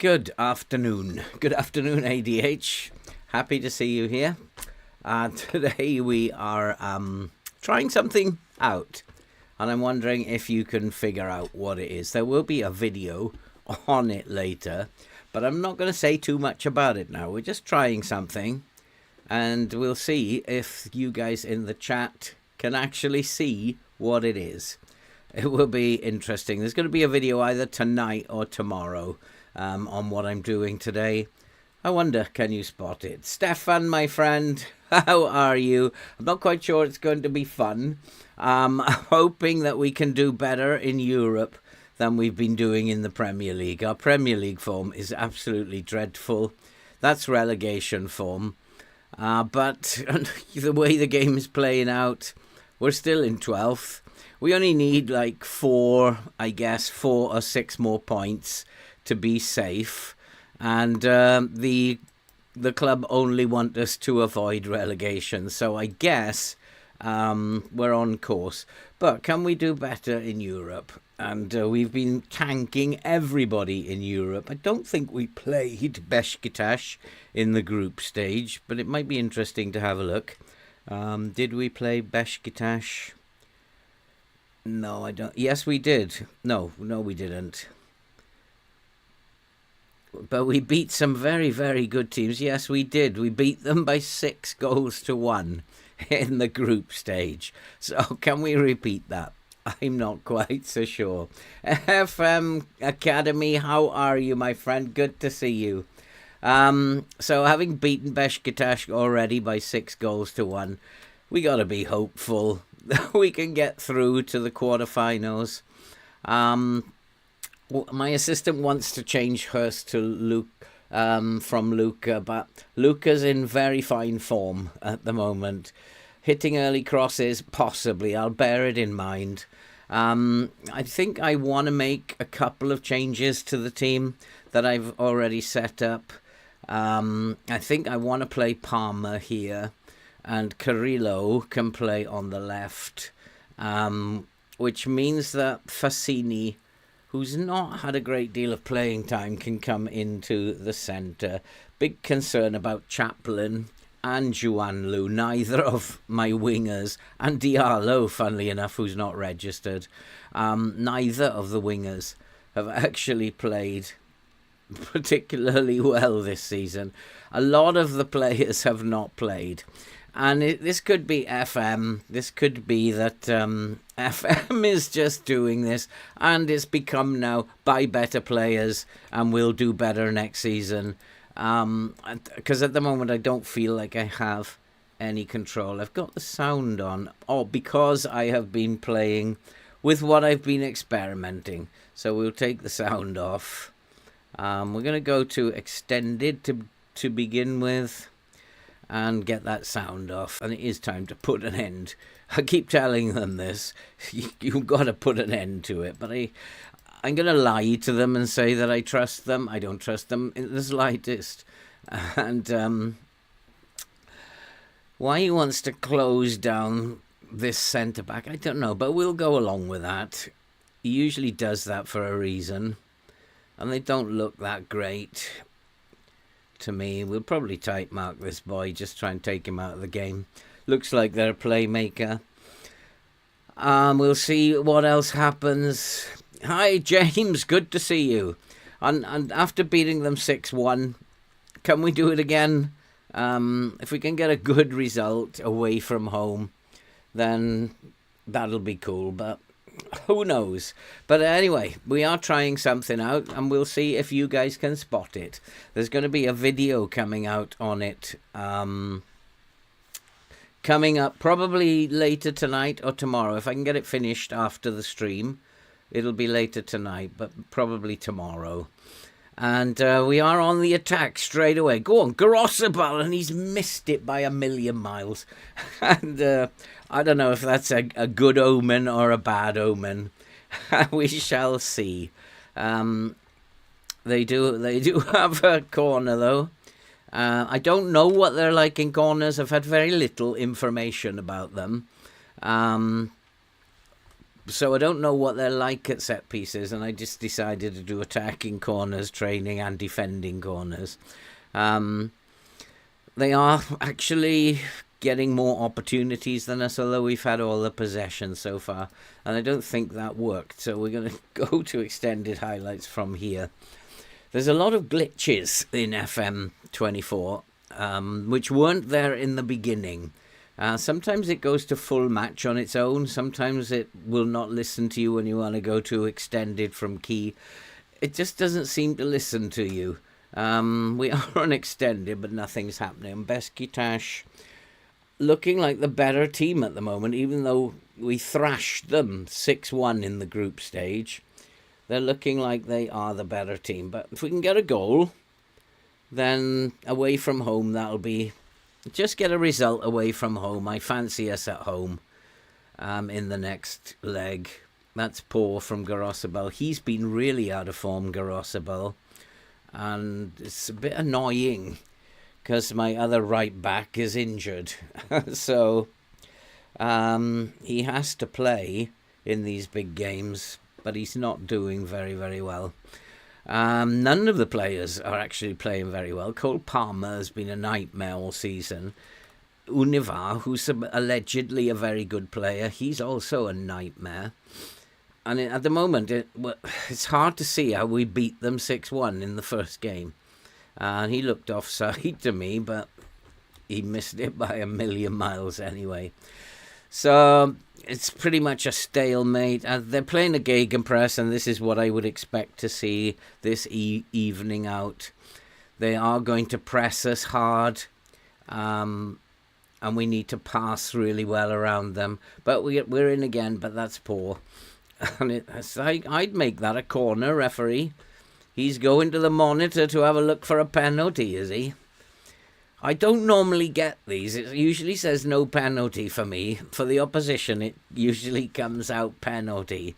Good afternoon. Good afternoon, ADH. Happy to see you here. Today we are trying something out, and I'm wondering if you can figure out what it is. There will be a video on it later, but I'm not going to say too much about it now. We're just trying something, and we'll see if you guys in the chat can actually see what it is. It will be interesting. There's going to be a video either tonight or tomorrow on what I'm doing today. I wonder, can you spot it? Stefan, my friend, how are you? I'm not quite sure it's going to be fun. I'm hoping that we can do better in Europe than we've been doing in the Premier League. Our Premier League form is absolutely dreadful. That's relegation form. But the way the game is playing out, we're still in 12th. We only need like 4 or 6 more points to be safe, and the club only want us to avoid relegation, so I guess we're on course. But can we do better in Europe? And we've been tanking everybody in Europe. I don't think we played Beşiktaş in the group stage, but it might be interesting to have a look. Did we play Beşiktaş? No, I don't. Yes, we did. No, we didn't. But we beat some very, very good teams. Yes, we did. We beat them by 6 goals to 1 in the group stage. So can we repeat that? I'm not quite so sure. FM Academy, how are you, my friend? Good to see you. So having beaten Beşiktaş already by 6 goals to 1, we got to be hopeful that we can get through to the quarterfinals. my assistant wants to change hers to Luke, from Luca, but Luca's in very fine form at the moment. Hitting early crosses, possibly. I'll bear it in mind. I think I want to make a couple of changes to the team that I've already set up. I think I want to play Palmer here, and Carrillo can play on the left, which means that Fassini, who's not had a great deal of playing time, can come into the centre. Big concern about Chaplin and Juanlu, neither of my wingers, and Diallo, funnily enough, who's not registered. Neither of the wingers have actually played particularly well this season. A lot of the players have not played. And this could be FM. This could be that FM is just doing this, and it's become now buy better players and we'll do better next season. Because at the moment I don't feel like I have any control. I've got the sound on, because I have been playing with what I've been experimenting. So we'll take the sound off. We're going to go to extended to begin with, and get that sound off. And it is time to put an end. I keep telling them this. You've got to put an end to it. But I'm going to lie to them and say that I trust them. I don't trust them in the slightest. And why he wants to close down this centre-back, I don't know. But we'll go along with that. He usually does that for a reason. And they don't look that great to me. We'll probably tight mark this boy, just try and take him out of the game. Looks like they're a playmaker. We'll see what else happens. Hi, James. Good to see you. And after beating them 6-1, can we do it again? If we can get a good result away from home, then that'll be cool. But who knows? But anyway, we are trying something out, and we'll see if you guys can spot it. There's going to be a video coming out on it, coming up probably later tonight or tomorrow. If I can get it finished after the stream, it'll be later tonight, but probably tomorrow. And we are on the attack straight away. Go on, Grossabal, and he's missed it by a million miles. And I don't know if that's a good omen or a bad omen. We shall see. They do have a corner, though. I don't know what they're like in corners. I've had very little information about them. So I don't know what they're like at set pieces, and I just decided to do attacking corners training and defending corners. They are actually getting more opportunities than us, although we've had all the possession so far, and I don't think that worked. So we're going to go to extended highlights from here. There's a lot of glitches in FM24, which weren't there in the beginning. Sometimes it goes to full match on its own. Sometimes it will not listen to you when you want to go to extended from key. It just doesn't seem to listen to you. We are on extended, but nothing's happening. Besiktas looking like the better team at the moment, even though we thrashed them 6-1 in the group stage. They're looking like they are the better team. But if we can get a goal, then away from home, that'll be... Just get a result away from home. I fancy us at home in the next leg. That's poor from Grossabal. He's been really out of form, Grossabal. And it's a bit annoying because my other right back is injured. So he has to play in these big games, but he's not doing very, very well. None of the players are actually playing very well. Cole Palmer has been a nightmare all season. Univar, who's allegedly a very good player, he's also a nightmare. And at the moment, it's hard to see how we beat them 6-1 in the first game. And he looked offside to me, but he missed it by a million miles anyway. So it's pretty much a stalemate. They're playing a gegenpress, and this is what I would expect to see this evening out. They are going to press us hard, and we need to pass really well around them. But we're in again, but that's poor. And it's like, I'd make that a corner, referee. He's going to the monitor to have a look for a penalty, is he? I don't normally get these. It usually says no penalty for me. For the opposition, it usually comes out penalty.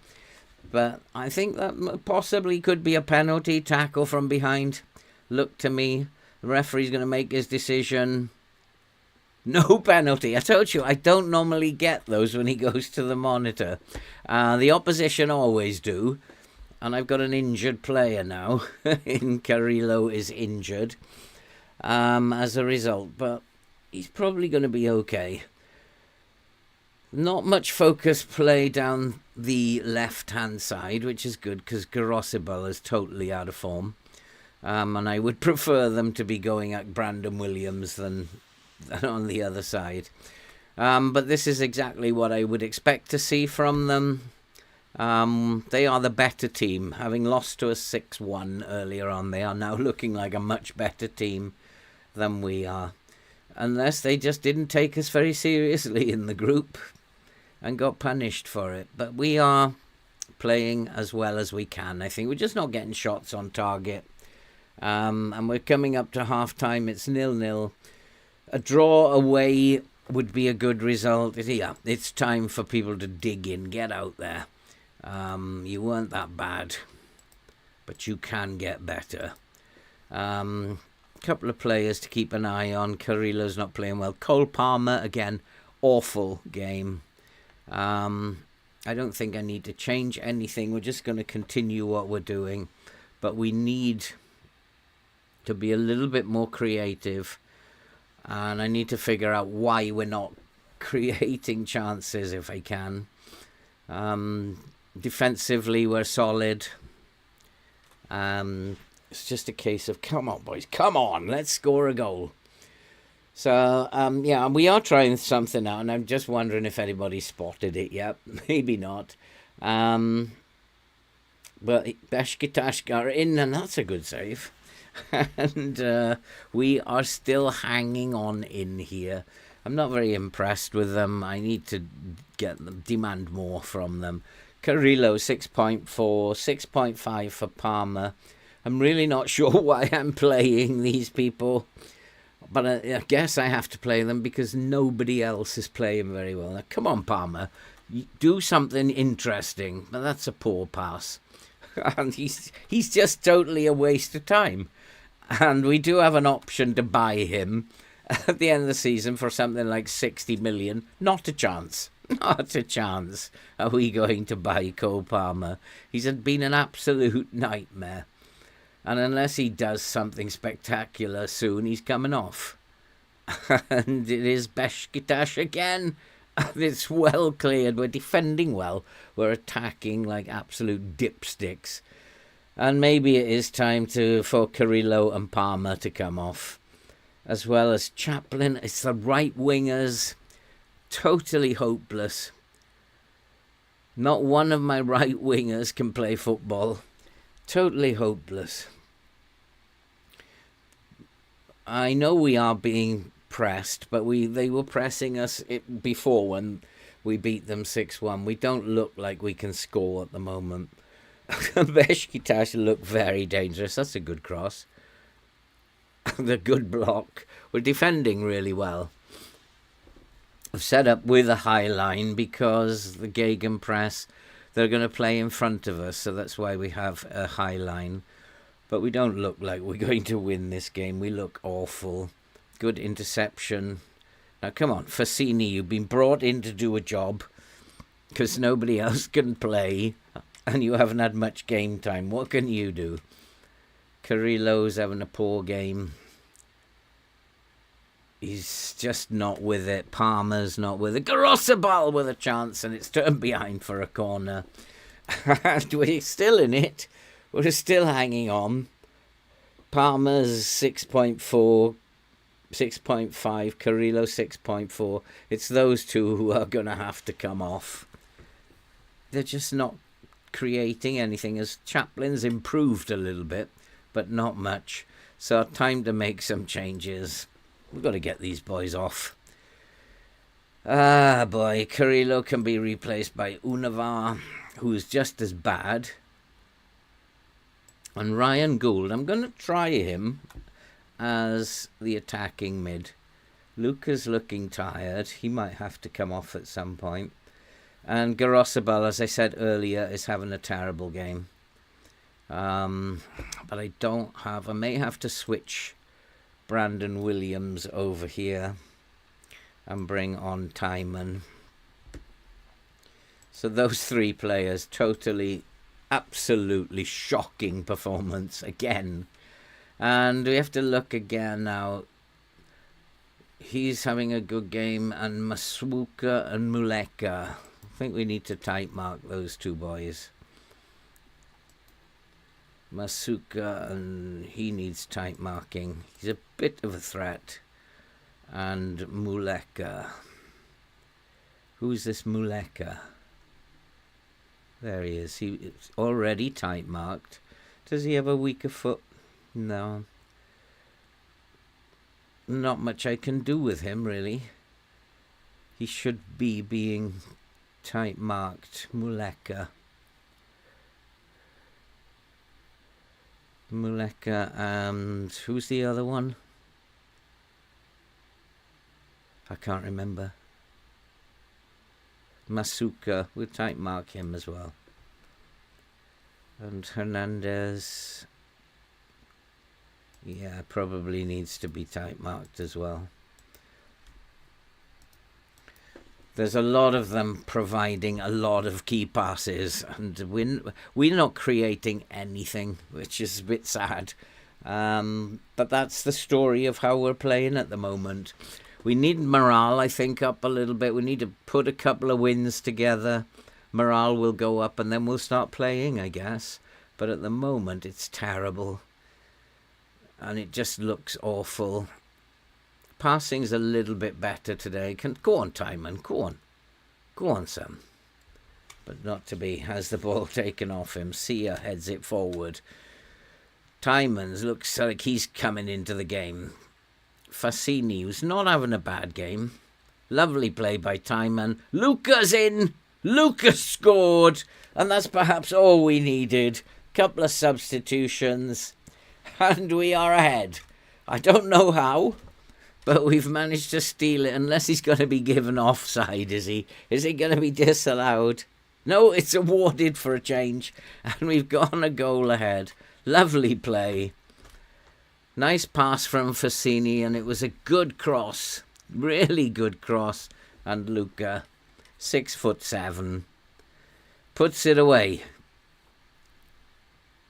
But I think that possibly could be a penalty. Tackle from behind. Look to me. The referee's going to make his decision. No penalty. I told you, I don't normally get those when he goes to the monitor. The opposition always do. And I've got an injured player now. Carrillo is injured as a result. But he's probably going to be okay. Not much focus play down the left-hand side, which is good because Garosibal is totally out of form. And I would prefer them to be going at Brandon Williams than on the other side. But this is exactly what I would expect to see from them. They are the better team. Having lost to us 6-1 earlier on, they are now looking like a much better team than we are. Unless they just didn't take us very seriously in the group and got punished for it. But we are playing as well as we can. I think we're just not getting shots on target. And we're coming up to half-time. It's 0-0. A draw away would be a good result. Yeah, it's time for people to dig in, get out there. You weren't that bad, but you can get better. Couple of players to keep an eye on. Carrillo's not playing well. Cole Palmer, again, awful game. I don't think I need to change anything. We're just going to continue what we're doing. But we need to be a little bit more creative. And I need to figure out why we're not creating chances if I can. Defensively, we're solid. It's just a case of, come on, boys, come on, let's score a goal. So, yeah, we are trying something out, and I'm just wondering if anybody spotted it yet. Maybe not. But Beşiktaş are in, and that's a good save. And we are still hanging on in here. I'm not very impressed with them. I need to demand more from them. Carrillo, 6.4, 6.5 for Palmer. I'm really not sure why I'm playing these people. But I guess I have to play them because nobody else is playing very well. Now, come on, Palmer. Do something interesting. But that's a poor pass. And he's just totally a waste of time. And we do have an option to buy him at the end of the season for something like 60 million. Not a chance. Not a chance are we going to buy Cole Palmer. He's been an absolute nightmare. And unless he does something spectacular soon, he's coming off. And it is Beşiktaş again. It's well cleared. We're defending well. We're attacking like absolute dipsticks. And maybe it is time for Carrillo and Palmer to come off. As well as Chaplin. It's the right wingers. Totally hopeless. Not one of my right wingers can play football. Totally hopeless. I know we are being pressed, but they were pressing us before when we beat them 6-1. We don't look like we can score at the moment. Beşiktaş look very dangerous. That's a good cross. The good block. We're defending really well. I've set up with a high line because the gegenpress, they're going to play in front of us, so that's why we have a high line. But we don't look like we're going to win this game. We look awful. Good interception. Now, come on, Fassini, you've been brought in to do a job because nobody else can play and you haven't had much game time. What can you do? Carrillo's having a poor game. He's just not with it. Palmer's not with it. Garosibal with a chance, and it's turned behind for a corner. And we're still in it. We're still hanging on. Palmer's 6.4, 6.5. Carrillo 6.4. It's those two who are going to have to come off. They're just not creating anything. As Chaplin's improved a little bit, but not much. So time to make some changes. We've got to get these boys off. Ah, boy. Carrillo can be replaced by Unavar. who's just as bad. And Ryan Gould, I'm going to try him as the attacking mid. Luca's looking tired. He might have to come off at some point. And Garosabal, as I said earlier, is having a terrible game. But I may have to switch Brandon Williams over here and bring on Timon. So those three players, totally, absolutely shocking performance again. And we have to look again now. He's having a good game, and Masuka and Muleka. I think we need to tight mark those two boys. Masuka, and he needs tight marking. He's a bit of a threat. And Muleka. Who's this Muleka? There he is. He's already tight marked. Does he have a weaker foot? No. Not much I can do with him, really. He should be being tight marked. Muleka. And who's the other one? I can't remember. Masuka, we'll tight mark him as well. And Hernandez, yeah, probably needs to be tight marked as well. There's a lot of them providing a lot of key passes, and we're not creating anything, which is a bit sad. But that's the story of how we're playing at the moment. We need morale, I think, up a little bit. We need to put a couple of wins together. Morale will go up, and then we'll start playing, I guess. But at the moment, it's terrible. And it just looks awful. Passing's a little bit better today. Go on, Timon. Go on. Go on, son. But not to be. Has the ball taken off him. Sia heads it forward. Timon's looks like he's coming into the game. Fassini, who's not having a bad game. Lovely play by Timon. Luca's in. Luca scored. And that's perhaps all we needed. Couple of substitutions. And we are ahead. I don't know how, but we've managed to steal it. Unless he's going to be given offside, is he? Is he going to be disallowed? No, it's awarded for a change. And we've gone a goal ahead. Lovely play. Nice pass from Fassini, and it was a good cross. Really good cross. And Luca, 6'7", puts it away.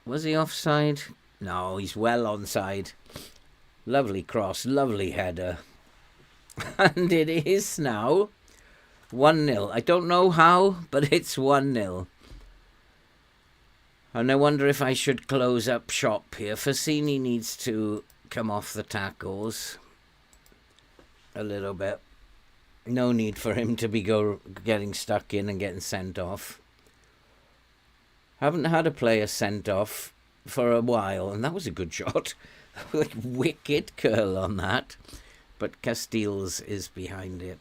Was he offside? No, he's well onside. Lovely cross, lovely header. And it is now 1-0. I don't know how, but it's 1-0. And I wonder if I should close up shop here. Fassini needs to come off the tackles a little bit. No need for him to be getting stuck in and getting sent off. Haven't had a player sent off for a while, and that was a good shot. Like wicked curl on that. But Castiles is behind it.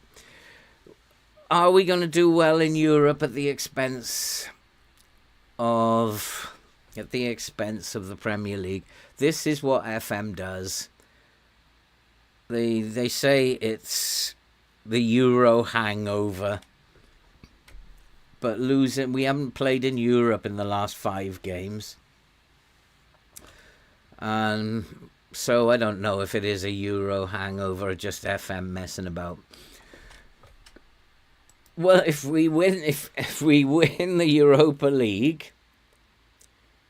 Are we going to do well in Europe at the expense of the Premier League? This is what FM does. They say it's the Euro hangover. But we haven't played in Europe in the last 5 games. So I don't know if it is a Euro hangover or just FM messing about. Well, if we win the Europa League,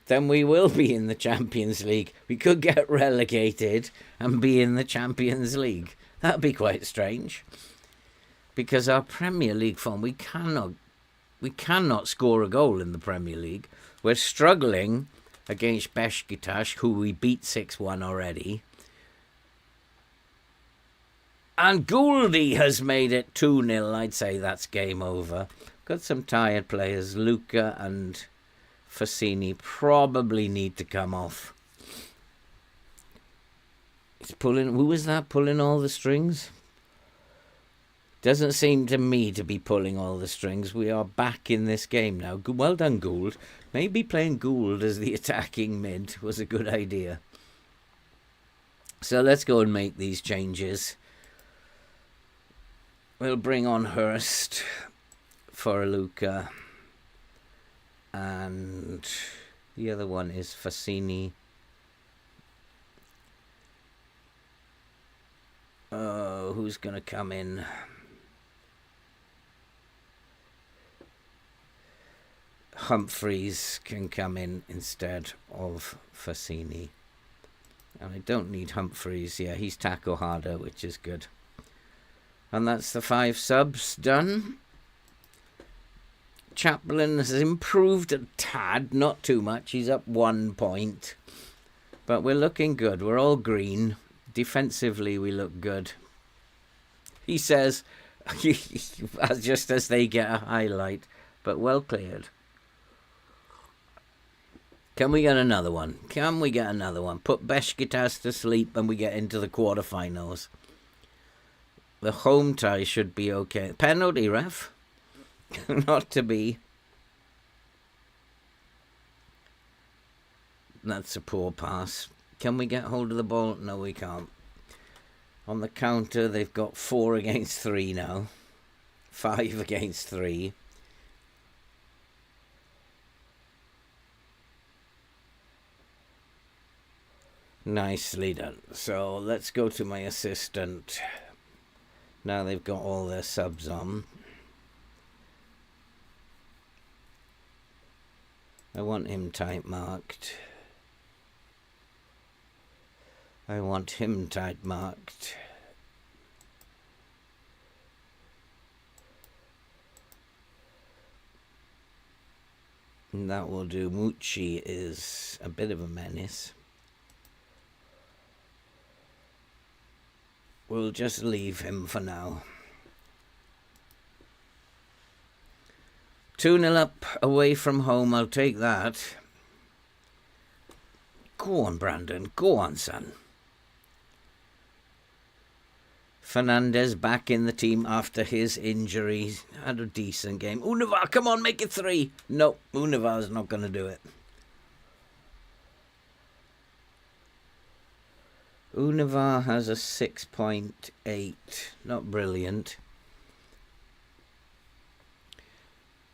then we will be in the Champions League. We could get relegated and be in the Champions League. That'd be quite strange. Because our Premier League form, we cannot score a goal in the Premier League. We're struggling against Beşiktaş, who we beat 6-1 already. And Gouldy has made it 2-0. I'd say that's game over. Got some tired players. Luca and Fassini probably need to come off. It's pulling. Who was that pulling all the strings? Doesn't seem to me to be pulling all the strings. We are back in this game now. Well done, Gould. Maybe playing Gould as the attacking mid was a good idea. So let's go and make these changes. We'll bring on Hurst for Luca. And the other one is Fassini. Oh, who's going to come in? Humphreys can come in instead of Fassini. And I don't need Humphreys. Yeah, he's tackle harder, which is good. And that's the 5 subs done. Chaplin has improved a tad, not too much. He's up 1 point. But we're looking good. We're all green. Defensively, we look good. He says, just as they get a highlight, but well cleared. Can we get another one? Can we get another one? Put Beşiktaş to sleep and we get into the quarterfinals. The home tie should be okay. Penalty, ref? Not to be. That's a poor pass. Can we get hold of the ball? No, we can't. On the counter, they've got 4 against 3 now. 5 against 3. Nicely done. So let's go to my assistant. Now they've got all their subs on. I want him type marked. I want him type marked. And that will do. Mucci is a bit of a menace. We'll just leave him for now. 2-0 up away from home. I'll take that. Go on, Brandon. Go on, son. Fernandez back in the team after his injury. Had a decent game. Univar, come on, make it 3. No, Univar's not going to do it. Univar has a 6.8. Not brilliant.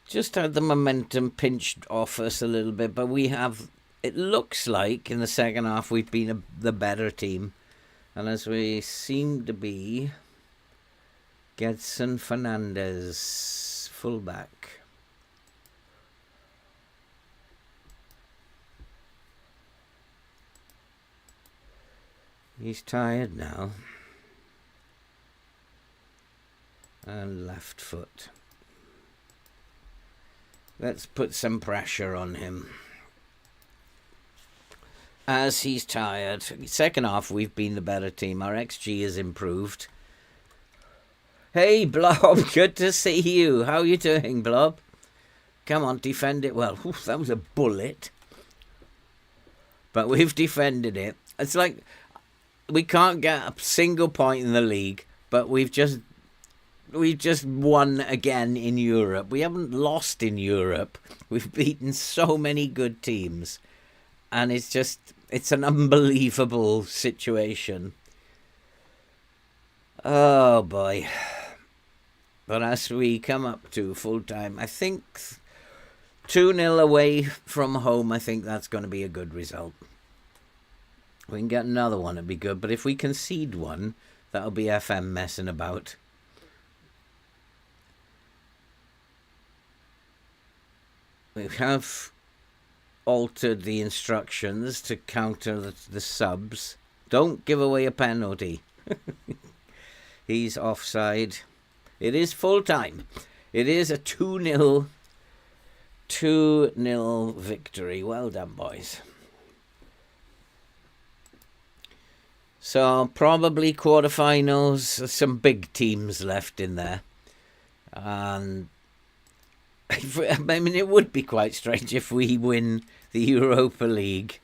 Just had the momentum pinched off us a little bit, but we have, it looks like in the second half we've been the better team. And as we seem to be, Gedson Fernandez, fullback. He's tired now. And left foot. Let's put some pressure on him. As he's tired. Second half, we've been the better team. Our XG has improved. Hey, Blob, good to see you. How are you doing, Blob? Come on, defend it well. Oof, that was a bullet. But we've defended it. It's like we can't get a single point in the league, but we've just won again in Europe. We haven't lost in Europe. We've beaten so many good teams. And it's an unbelievable situation. Oh, boy. But as we come up to full time, I think 2-0 away from home, I think that's going to be a good result. We can get another one, it'd be good. But if we concede one, that'll be FM messing about. We have altered the instructions to counter the subs. Don't give away a penalty. He's offside. It is full time. It is a 2-0 victory. Well done, boys. So probably quarterfinals. Some big teams left in there. And I mean, it would be quite strange if we win the Europa League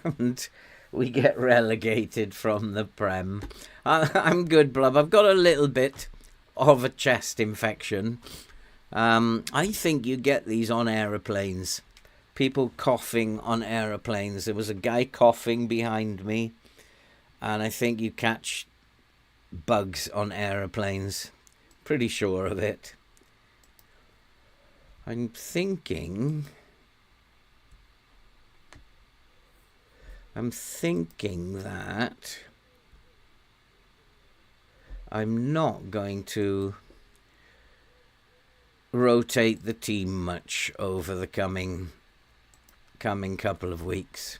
and we get relegated from the Prem. I'm good, Blub. I've got a little bit of a chest infection. I think you get these on aeroplanes. People coughing on aeroplanes. There was a guy coughing behind me, and I think you catch bugs on aeroplanes. Pretty sure of it. I'm thinking that I'm not going to rotate the team much over the coming couple of weeks.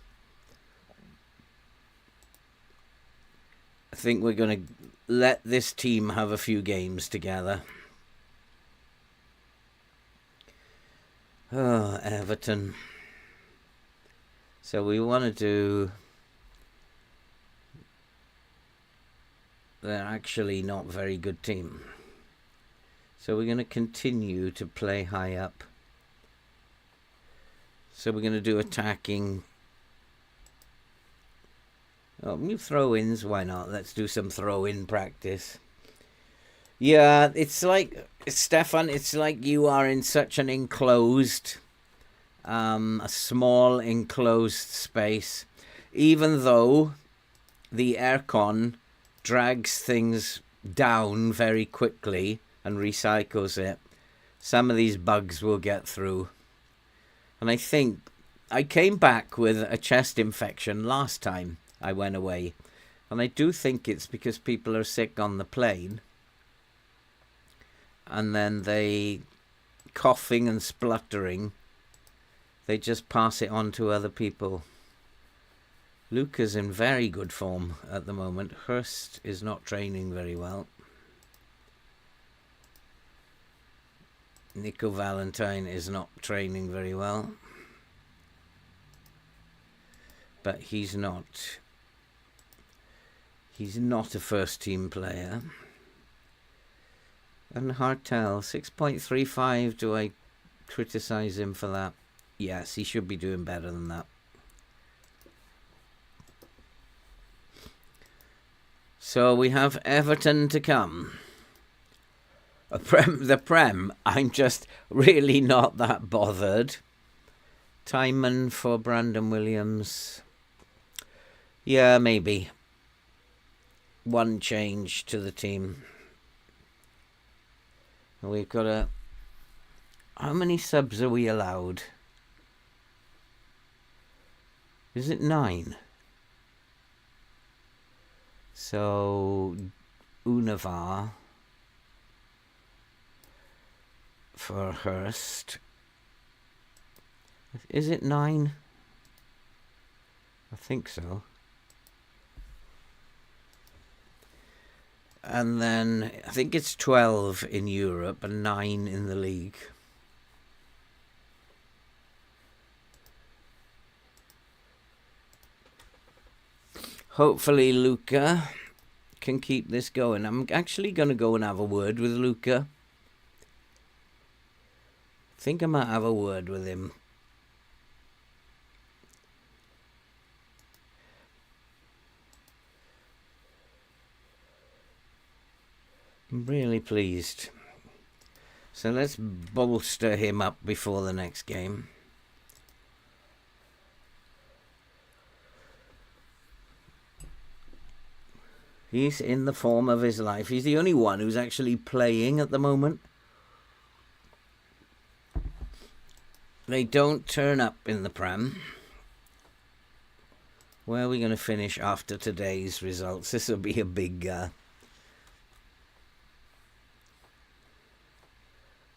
I think we're going to let this team have a few games together. Oh, Everton. So we want to do... They're actually not a very good team. So we're going to continue to play high up. So we're going to do attacking. Oh, throw-ins, why not? Let's do some throw-in practice. Yeah, it's like, Stefan, it's like you are in such an enclosed, a small enclosed space. Even though the aircon drags things down very quickly and recycles it, some of these bugs will get through. And I think I came back with a chest infection last time I went away. And I do think it's because people are sick on the plane. And then they, coughing and spluttering, they just pass it on to other people. Luca's in very good form at the moment. Hurst is not training very well. Nico Valentine is not training very well. But he's not a first team player. And Hartel, 6.35, do I criticise him for that? Yes, he should be doing better than that. So we have Everton to come. The Prem, I'm just really not that bothered. Timon for Brandon Williams. Yeah, maybe. One change to the team. We've got a... How many subs are we allowed? Is it 9? So, Unavar for Hurst. Is it 9? I think so. And then I think it's 12 in Europe and 9 in the league. Hopefully Luca can keep this going. I'm actually going to go and have a word with Luca. I think I might have a word with him. I'm really pleased. So let's bolster him up before the next game. He's in the form of his life. He's the only one who's actually playing at the moment. They don't turn up in the Prem. Where are we going to finish after today's results? This will be a big...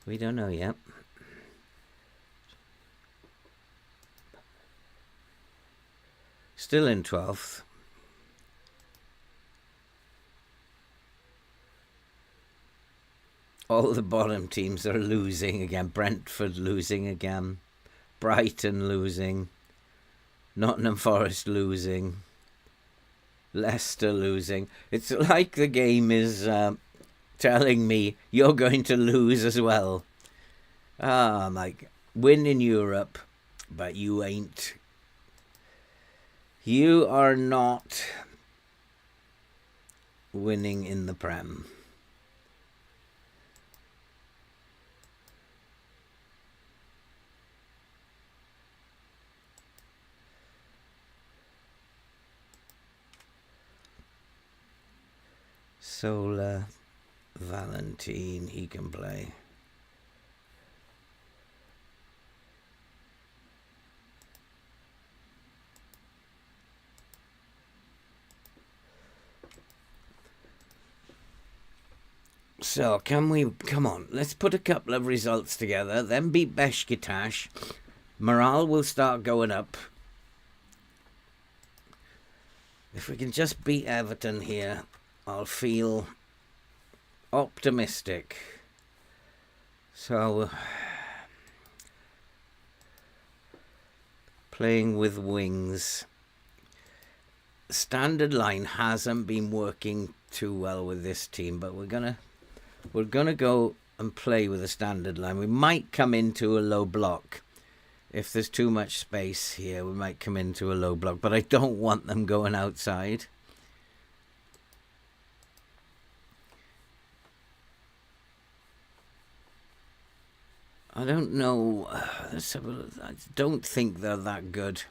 we don't know yet. Still in 12th. All the bottom teams are losing again. Brentford losing again. Brighton losing. Nottingham Forest losing. Leicester losing. It's like the game is telling me you're going to lose as well. Like, win in Europe, but you ain't You are not winning in the Prem. Sola, Valentine, he can play. So, come on, let's put a couple of results together, then beat Beşiktaş. Morale will start going up. If we can just beat Everton here, I'll feel optimistic. So, playing with wings. Standard line hasn't been working too well with this team, but we're gonna go and play with a standard line. We might come into a low block. If there's too much space here, we might come into a low block, but I don't want them going outside. I don't know. I don't think they're that good.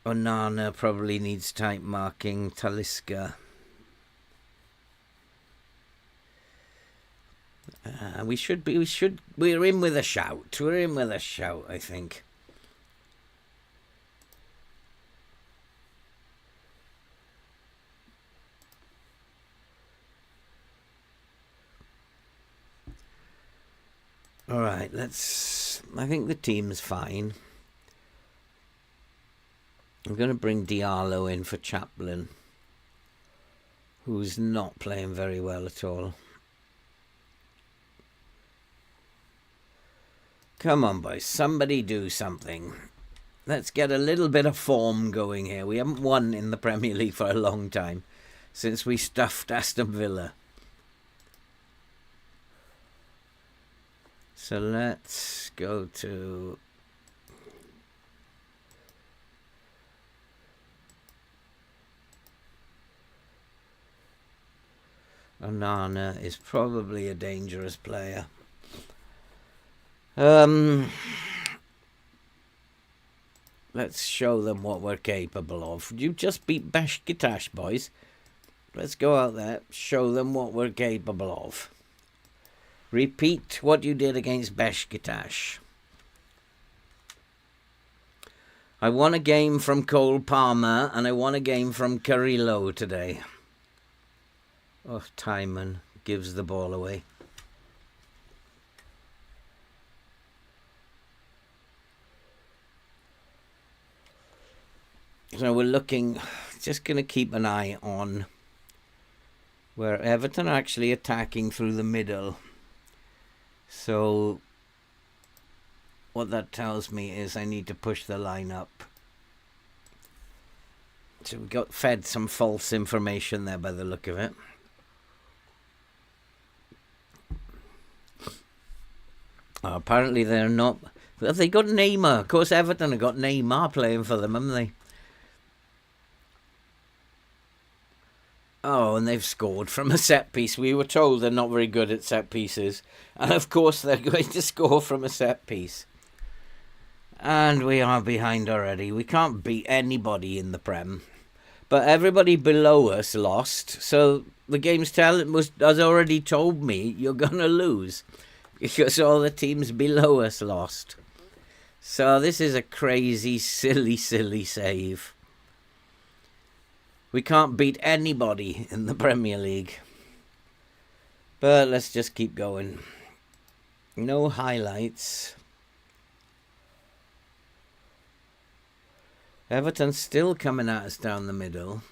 Onana probably needs tight marking. Talisca. We're in with a shout. We're in with a shout, I think. All right, I think the team's fine. I'm going to bring Diallo in for Chaplin, who's not playing very well at all. Come on, boys. Somebody do something. Let's get a little bit of form going here. We haven't won in the Premier League for a long time, since we stuffed Aston Villa. So let's go to... Onana is probably a dangerous player. Let's show them what we're capable of. You just beat Beşiktaş, boys. Let's go out there, show them what we're capable of. Repeat what you did against Beşiktaş. I won a game from Cole Palmer and I won a game from Carrillo today. Oh, Timon gives the ball away. So we're looking, just going to keep an eye on where Everton are actually attacking through the middle. So what that tells me is I need to push the line up. So we got fed some false information there by the look of it. Oh, apparently they're not. Have they got Neymar? Of course, Everton have got Neymar playing for them, haven't they? Oh, and they've scored from a set piece. We were told they're not very good at set pieces. And of course they're going to score from a set piece. And we are behind already. We can't beat anybody in the Prem. But everybody below us lost. So the game's has already told me you're going to lose. Because all the teams below us lost. So this is a crazy, silly save. We can't beat anybody in the Premier League. But let's just keep going. No highlights. Everton's still coming at us down the middle.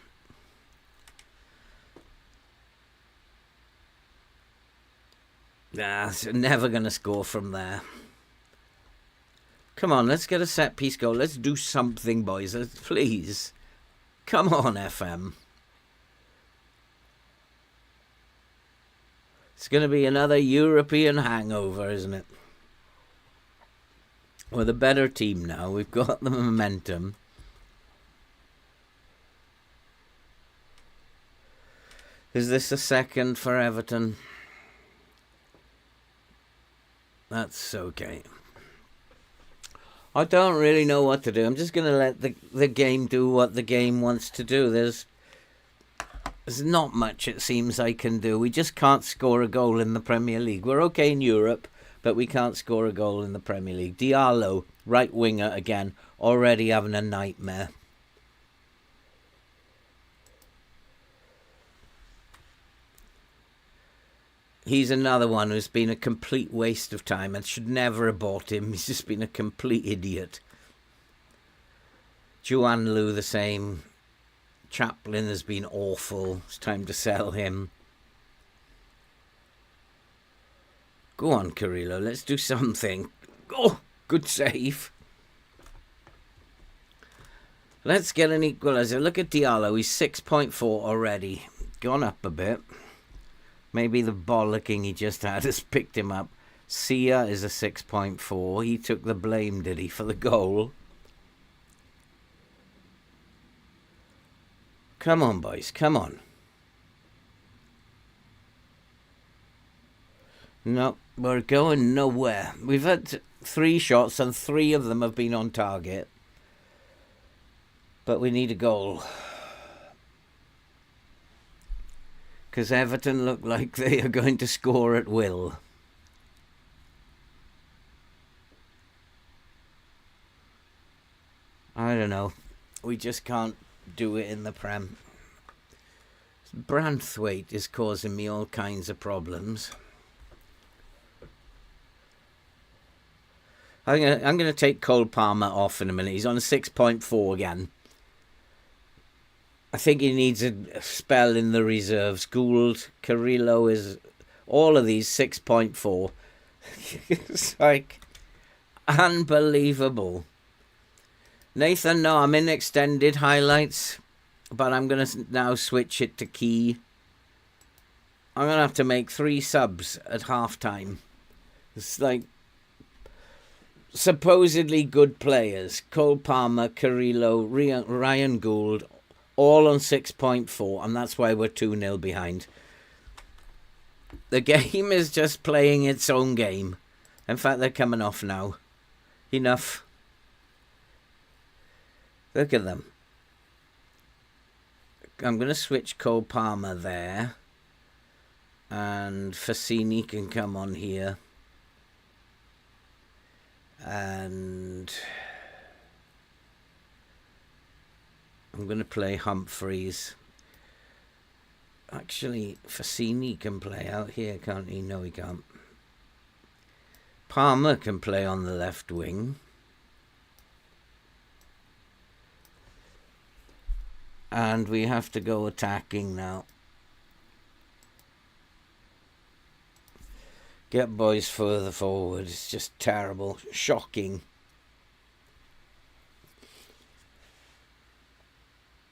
Nah, so never going to score from there. Come on, let's get a set piece goal. Let's do something, boys. Please. Come on, FM. It's going to be another European hangover, isn't it? We're the better team now. We've got the momentum. Is this a second for Everton? That's okay. I don't really know what to do. I'm just going to let the game do what the game wants to do. There's not much, it seems, I can do. We just can't score a goal in the Premier League. We're okay in Europe, but we can't score a goal in the Premier League. Diallo, right winger again, already having a nightmare. He's another one who's been a complete waste of time and should never have bought him. He's just been a complete idiot. Juan Lu the same. Chaplin has been awful. It's time to sell him. Go on, Carrillo. Let's do something. Oh, good save. Let's get an equaliser. Look at Diallo. He's 6.4 already. Gone up a bit. Maybe the bollocking he just had has picked him up. Sia is a 6.4. He took the blame, did he, for the goal? Come on, boys. Come on. No, we're going nowhere. We've had 3 shots and 3 of them have been on target. But we need a goal. Because Everton look like they are going to score at will. I don't know. We just can't do it in the Prem. Branthwaite is causing me all kinds of problems. I'm gonna take Cole Palmer off in a minute. He's on a 6.4 again. I think he needs a spell in the reserves. Gould, Carrillo is... all of these 6.4. It's like... unbelievable. Nathan, no, I'm in extended highlights. But I'm going to now switch it to key. I'm going to have to make 3 subs at half-time. It's like... supposedly good players. Cole Palmer, Carrillo, Ryan Gould... all on 6.4, and that's why we're 2-0 behind. The game is just playing its own game. In fact, they're coming off now. Enough. Look at them. I'm going to switch Cole Palmer there. And Fassini can come on here. And... I'm going to play Humphreys. Actually, Fassini can play out here, can't he? No, he can't. Palmer can play on the left wing. And we have to go attacking now. Get boys further forward. It's just terrible. Shocking.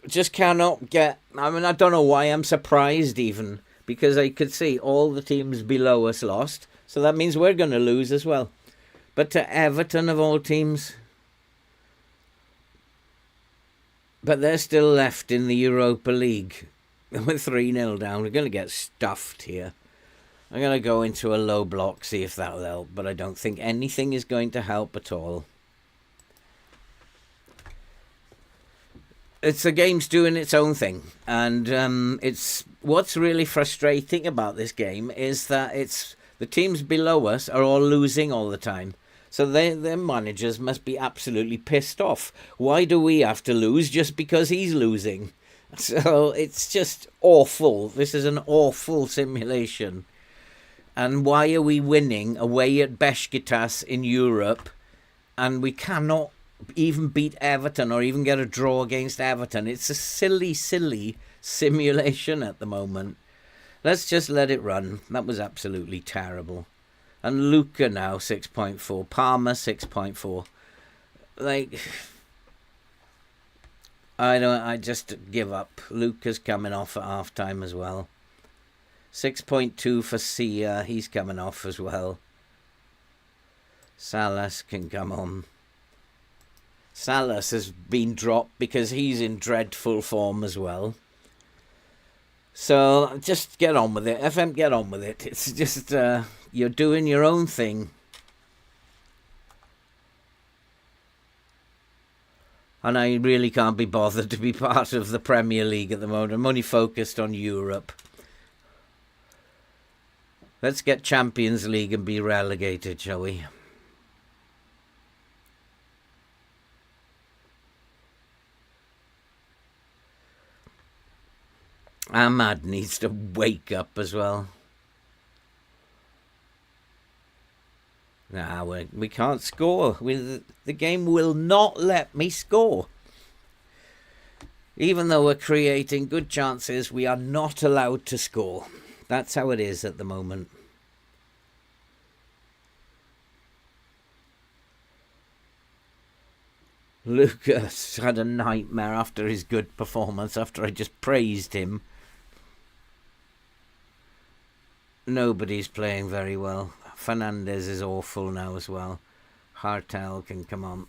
Just cannot get... I mean, I don't know why I'm surprised even. Because I could see all the teams below us lost. So that means we're going to lose as well. But to Everton of all teams... but they're still left in the Europa League. We're 3-0 down. We're going to get stuffed here. I'm going to go into a low block, see if that'll help. But I don't think anything is going to help at all. It's the game's doing its own thing. And it's what's really frustrating about this game is that it's the teams below us are all losing all the time. So their managers must be absolutely pissed off. Why do we have to lose just because he's losing? So it's just awful. This is an awful simulation. And why are we winning away at Beşiktaş in Europe and we cannot even beat Everton or even get a draw against Everton? It's a silly, silly simulation at the moment. Let's just let it run. That was absolutely terrible. And Luca now 6.4. Palmer 6.4. Like, I just give up. Luca's coming off at half time as well. 6.2 for Sia. He's coming off as well. Salas can come on. Salas has been dropped because he's in dreadful form as well. So just get on with it. FM, get on with it. It's just you're doing your own thing. And I really can't be bothered to be part of the Premier League at the moment. I'm only focused on Europe. Let's get Champions League and be relegated, shall we? Ahmad needs to wake up as well. Nah, we can't score. The game will not let me score. Even though we're creating good chances, we are not allowed to score. That's how it is at the moment. Lucas had a nightmare after his good performance, after I just praised him. Nobody's playing very well. Fernandez is awful now as well. Hartel can come on.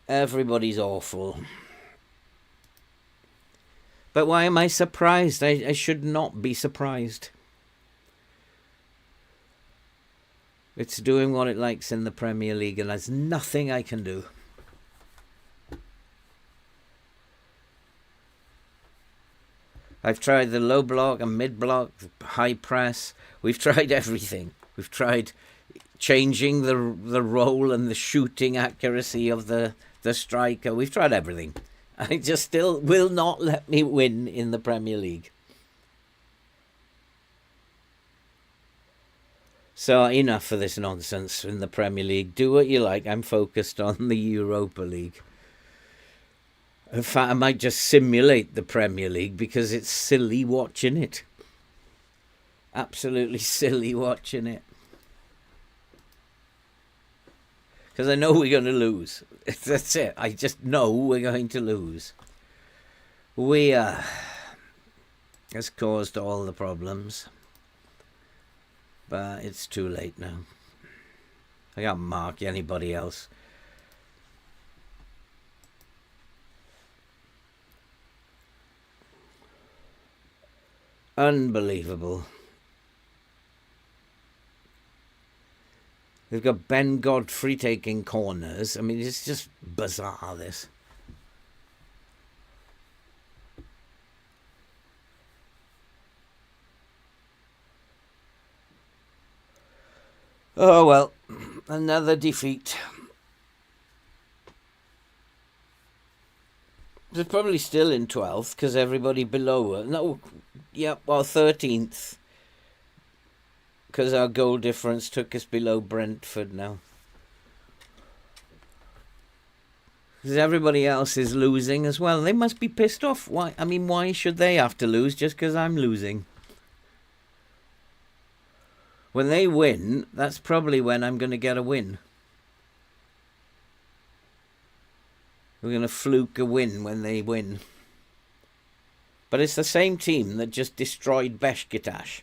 Everybody's awful. But why am I surprised? I should not be surprised. It's doing what it likes in the Premier League, and there's nothing I can do. I've tried the low block and mid block, high press. We've tried everything. We've tried changing the role and the shooting accuracy of the striker. We've tried everything. I just still will not let me win in the Premier League. So enough of this nonsense in the Premier League. Do what you like. I'm focused on the Europa League. In fact, I might just simulate the Premier League because it's silly watching it. Absolutely silly watching it. Because I know we're going to lose. That's it. I just know we're going to lose. We has caused all the problems. But it's too late now. I can't mark anybody else. Unbelievable. They've got Ben Godfrey taking corners. I mean, it's just bizarre, this. Oh, well, another defeat. They're probably still in 12th because everybody below her. No, yeah, well, 13th. Because our goal difference took us below Brentford now. Because everybody else is losing as well. They must be pissed off. Why? I mean, why should they have to lose just because I'm losing? When they win, that's probably when I'm going to get a win. We're going to fluke a win when they win. But it's the same team that just destroyed Beşiktaş.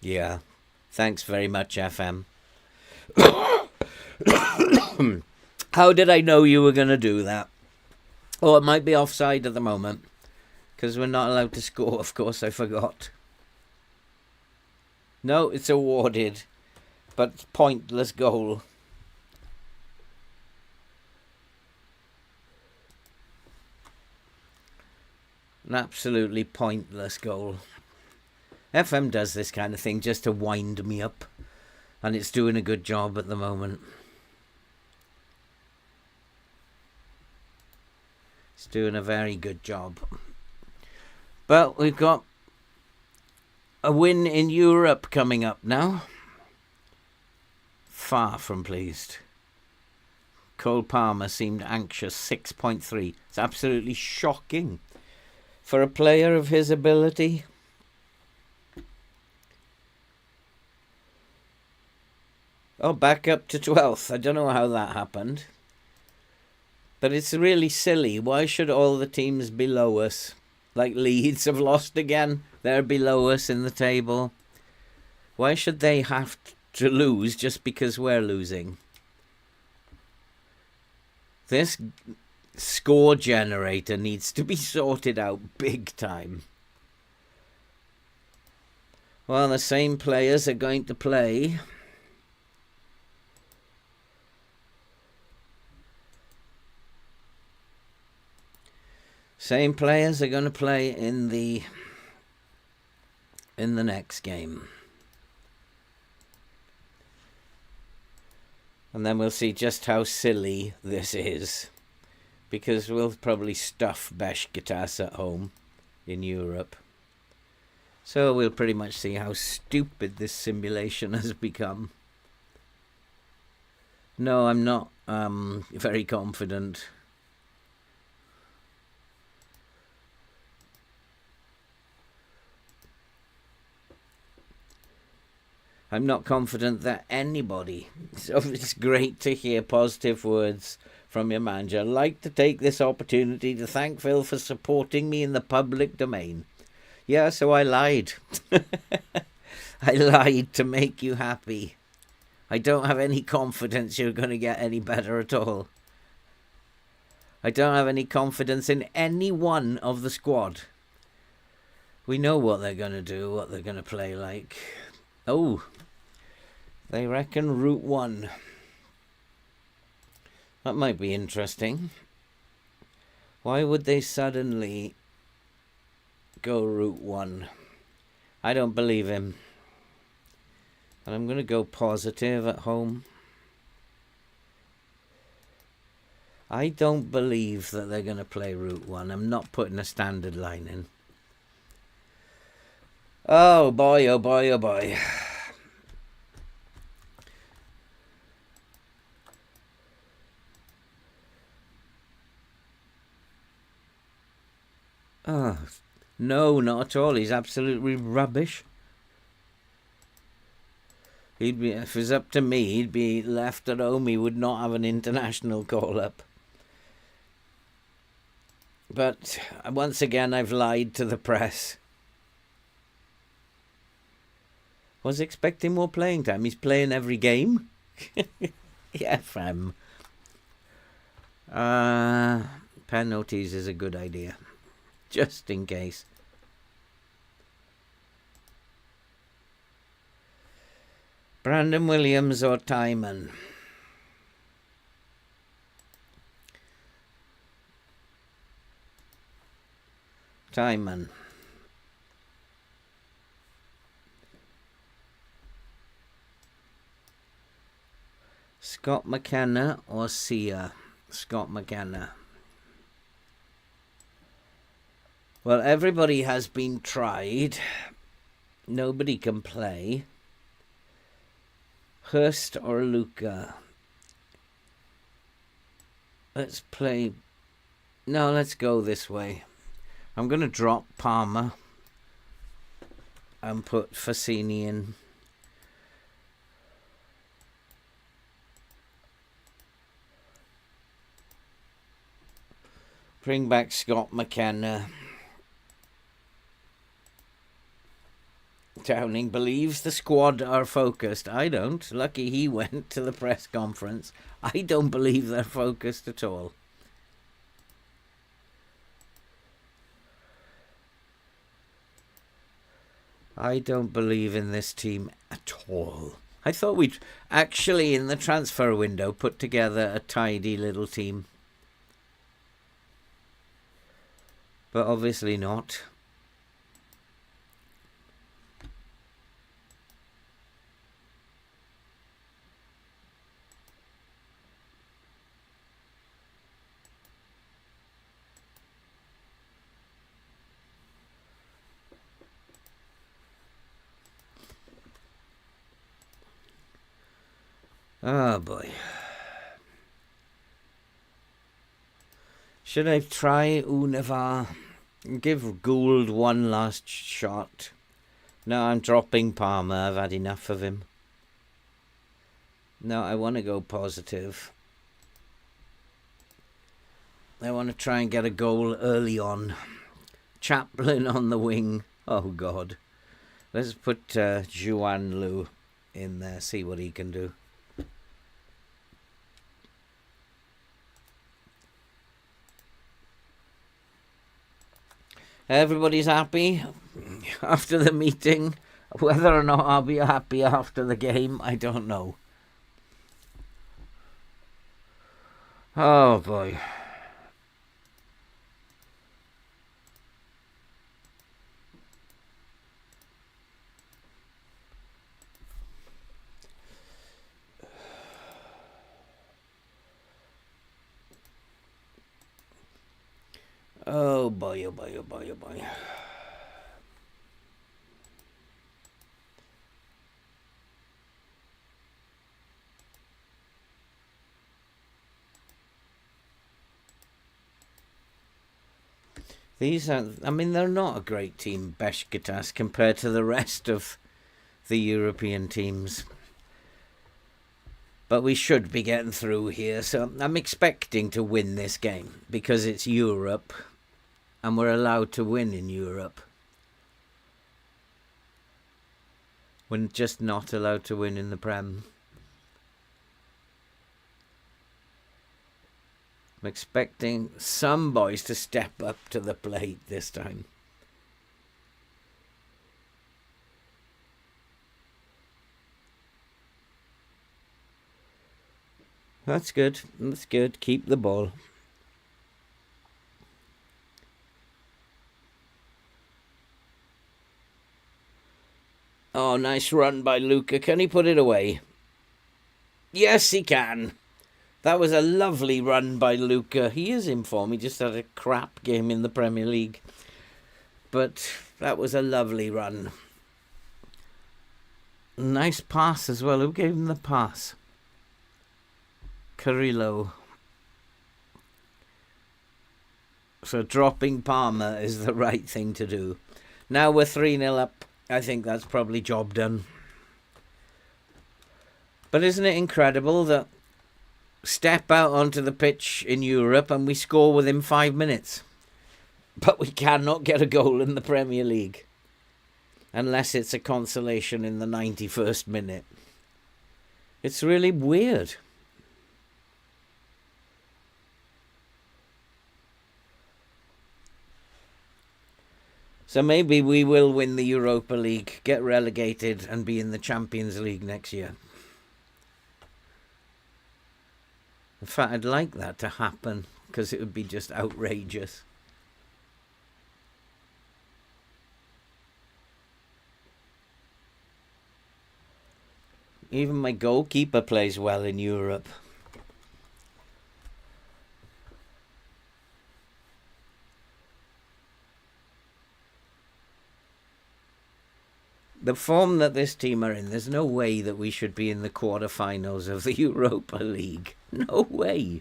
Yeah. Thanks very much, FM. How did I know you were going to do that? Oh, it might be offside at the moment. Because we're not allowed to score, of course, I forgot. No, it's awarded. But pointless goal. An absolutely pointless goal. FM does this kind of thing just to wind me up. And it's doing a good job at the moment. It's doing a very good job. But we've got a win in Europe coming up now. Far from pleased. Cole Palmer seemed anxious. 6.3. It's absolutely shocking for a player of his ability. Oh, back up to 12th. I don't know how that happened. But it's really silly. Why should all the teams below us, like Leeds, have lost again? They're below us in the table. Why should they have to lose just because we're losing. This score generator needs to be sorted out big time. Well, the same players are going to play. Same players are going to play in the next game. And then we'll see just how silly this is. Because we'll probably stuff Beşiktaş at home in Europe. So we'll pretty much see how stupid this simulation has become. No, I'm not very confident. I'm not confident that anybody, so it's great to hear positive words from your manager. I'd like to take this opportunity to thank Phil for supporting me in the public domain. Yeah, so I lied. I lied to make you happy. I don't have any confidence you're going to get any better at all. I don't have any confidence in any one of the squad. We know what they're going to do, what they're going to play like. Oh, they reckon Route 1. That might be interesting. Why would they suddenly go Route 1? I don't believe him. And I'm going to go positive at home. I don't believe that they're going to play Route 1. I'm not putting a standard line in. Oh boy, oh boy, oh boy. Oh, no, not at all. He's absolutely rubbish. He'd be, if it was up to me, he'd be left at home. He would not have an international call-up. But once again, I've lied to the press. Was expecting more playing time. He's playing every game. Yeah, fam. Penalties is a good idea. Just in case. Brandon Williams or Timon? Timon. Scott McKenna or Sia? Scott McKenna. Well, everybody has been tried. Nobody can play. Hurst or Luca? Let's play. No, let's go this way. I'm going to drop Palmer and put Fassini in. Bring back Scott McKenna. Downing believes the squad are focused. I don't. Lucky he went to the press conference. I don't believe they're focused at all. I don't believe in this team at all. I thought we'd actually, in the transfer window, put together a tidy little team. But obviously not. Oh boy. Should I try Univar? Give Gould one last shot. No, I'm dropping Palmer. I've had enough of him. No, I want to go positive. I want to try and get a goal early on. Chaplin on the wing. Oh God. Let's put Juan Lu in there, see what he can do. Everybody's happy after the meeting. Whether or not I'll be happy after the game, I don't know. Oh boy. Oh boy, oh boy, oh boy, oh boy. These are, I mean, they're not a great team, Beşiktaş, compared to the rest of the European teams. But we should be getting through here, so I'm expecting to win this game because it's Europe and we're allowed to win in Europe. We're just not allowed to win in the Prem. I'm expecting some boys to step up to the plate this time. That's good. That's good. Keep the ball. Oh, nice run by Luka. Can he put it away? Yes, he can. That was a lovely run by Luka. He is in form. He just had a crap game in the Premier League. But that was a lovely run. Nice pass as well. Who gave him the pass? Carrillo. So dropping Palmer is the right thing to do. Now we're 3-0 up. I think that's probably job done. But isn't it incredible that step out onto the pitch in Europe and we score within 5 minutes? But we cannot get a goal in the Premier League. Unless it's a consolation in the 91st minute. It's really weird. So maybe we will win the Europa League, get relegated and be in the Champions League next year. In fact, I'd like that to happen because it would be just outrageous. Even my goalkeeper plays well in Europe. The form that this team are in, there's no way that we should be in the quarterfinals of the Europa League. No way.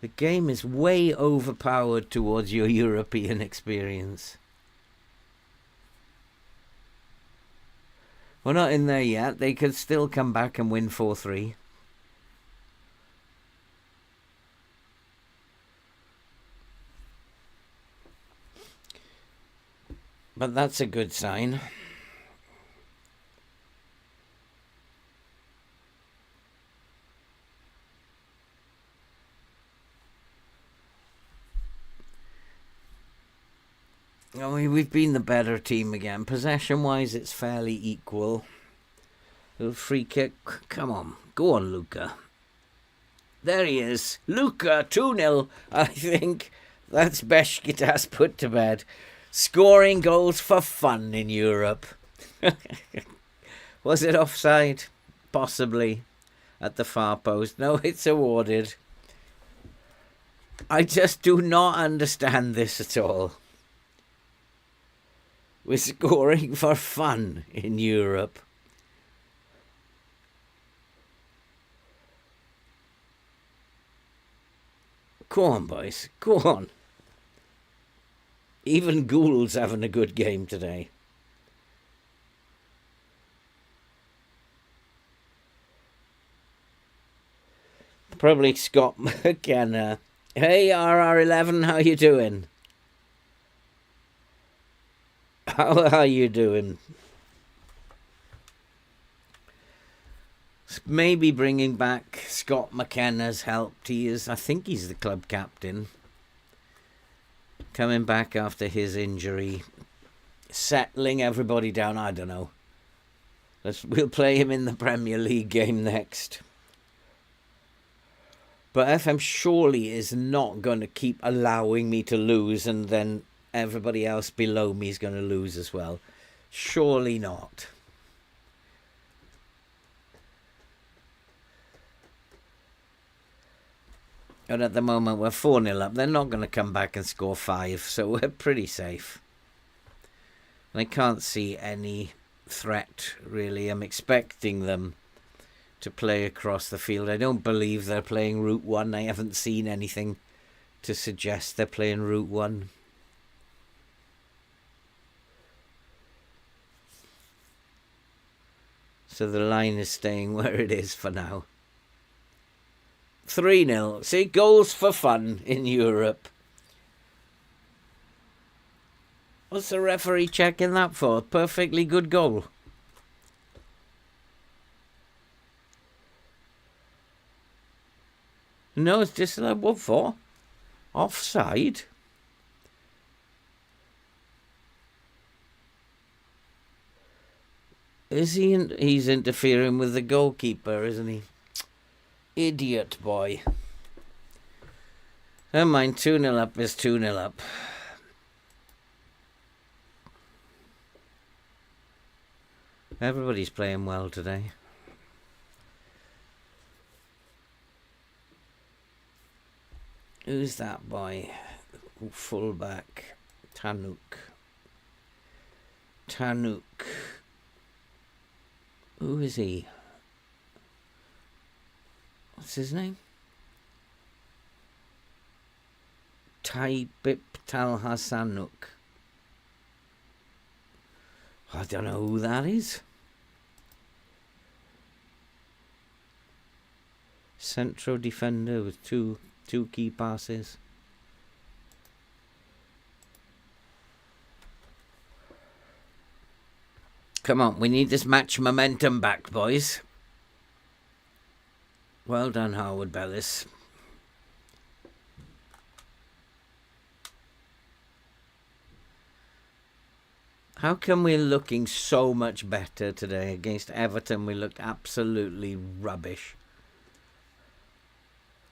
The game is way overpowered towards your European experience. We're not in there yet. They could still come back and win 4-3. But that's a good sign. Oh, we've been the better team again. Possession-wise, it's fairly equal. Little free kick. Come on. Go on, Luka. There he is. Luka, 2-0. I think that's Beşiktaş put to bed. Scoring goals for fun in Europe. Was it offside? Possibly. At the far post. No, it's awarded. I just do not understand this at all. We're scoring for fun in Europe. Go on, boys. Go on. Even Gould's having a good game today. Probably Scott McKenna. Hey, RR11, how you doing? How are you doing? Maybe bringing back Scott McKenna's helped. I think he's the club captain. Coming back after his injury. Settling everybody down, I don't know. We'll play him in the Premier League game next. But FM surely is not going to keep allowing me to lose and then everybody else below me is going to lose as well. Surely not. And at the moment we're 4-0 up. They're not going to come back and score 5, so we're pretty safe. And I can't see any threat, really. I'm expecting them to play across the field. I don't believe they're playing Route 1. I haven't seen anything to suggest they're playing Route 1. So the line is staying where it is for now. 3-0. See, goals for fun in Europe. What's the referee checking that for? Perfectly good goal. No, it's just like, what for? Offside? Is he? He's interfering with the goalkeeper, isn't he? Idiot boy. Never mind, 2-0 up is 2-0 up. Everybody's playing well today. Who's that boy? Fullback. Tanuk. Who is he? What's his name? Taibip Talhasanuk. I don't know who that is. Central defender with two key passes. Come on, we need this match momentum back, boys. Well done, Harwood Bellis. How come we're looking so much better today? Against Everton, we looked absolutely rubbish.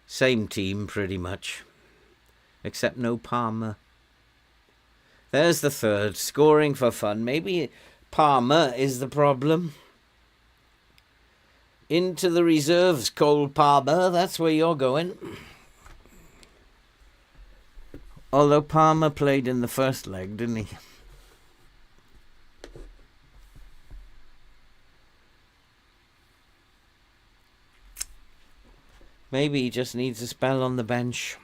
Same team, pretty much. Except no Palmer. There's the third. Scoring for fun. Maybe Palmer is the problem. Into the reserves, Cole Palmer. That's where you're going. Although Palmer played in the first leg, didn't he? Maybe he just needs a spell on the bench.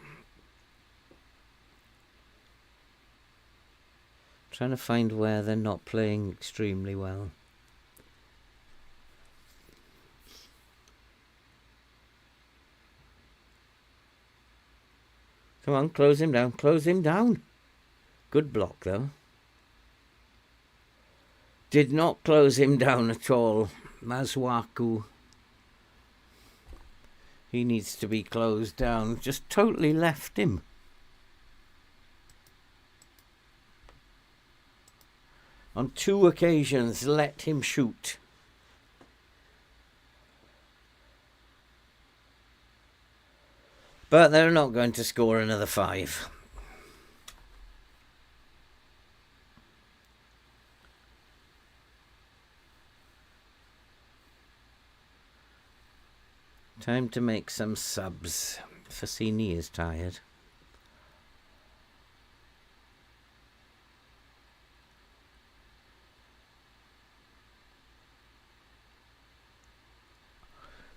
Trying to find where they're not playing extremely well. Come on, close him down. Close him down. Good block, though. Did not close him down at all. Masuaku. He needs to be closed down. Just totally left him. On 2 occasions, let him shoot. But they're not going to score another 5. Time to make some subs. Fassini is tired.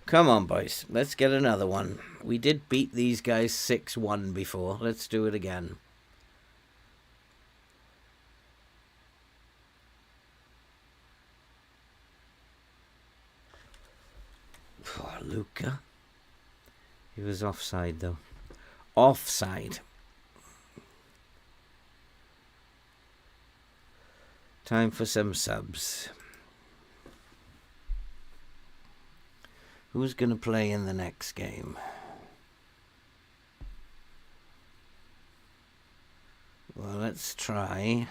Come on, boys. Let's get another one. We did beat these guys 6-1 before. Let's do it again. Oh, Luca. He was offside, though. Offside. Time for some subs. Who's going to play in the next game? Well, let's try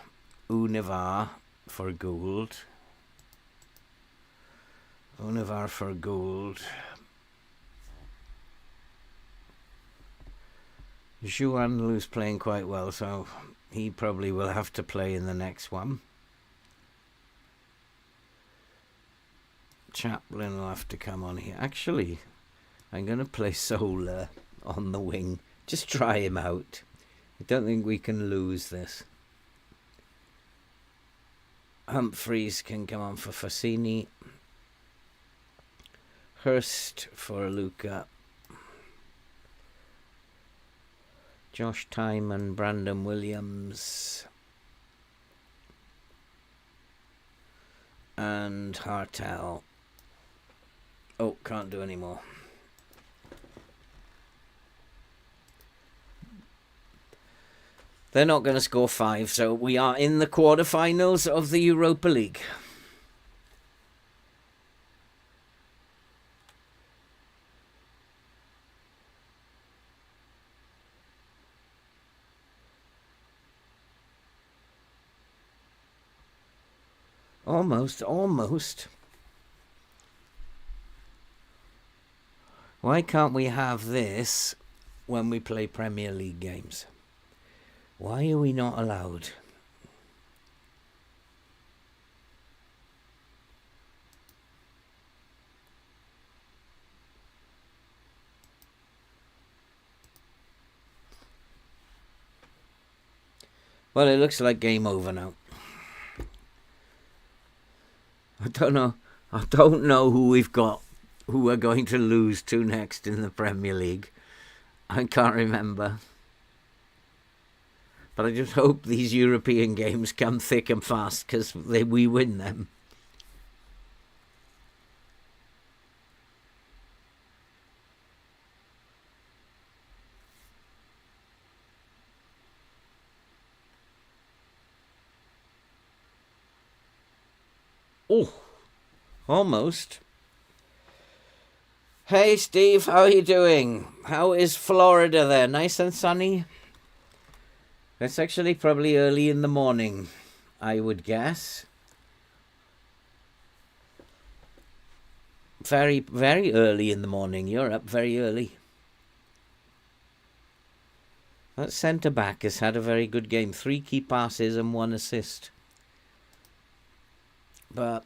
Univar for gold. Univar for gold. Juan Lu's playing quite well, so he probably will have to play in the next one. Chaplin will have to come on here. Actually, I'm going to play Solar on the wing. Just try him out. I don't think we can lose this. Humphreys can come on for Fassini. Hurst for Luca. Josh Tyman, Brandon Williams. And Hartel. Oh, can't do any more. They're not going to score 5, so we are in the quarterfinals of the Europa League. Almost. Why can't we have this when we play Premier League games? Why are we not allowed? Well, it looks like game over now. I don't know who we've got, who we're going to lose to next in the Premier League. I can't remember. But I just hope these European games come thick and fast, because we win them. Oh, almost. Hey, Steve, how are you doing? How is Florida there? Nice and sunny? It's actually probably early in the morning, I would guess. Very, very early in the morning. You're up very early. That centre-back has had a very good game. 3 key passes and 1 assist. But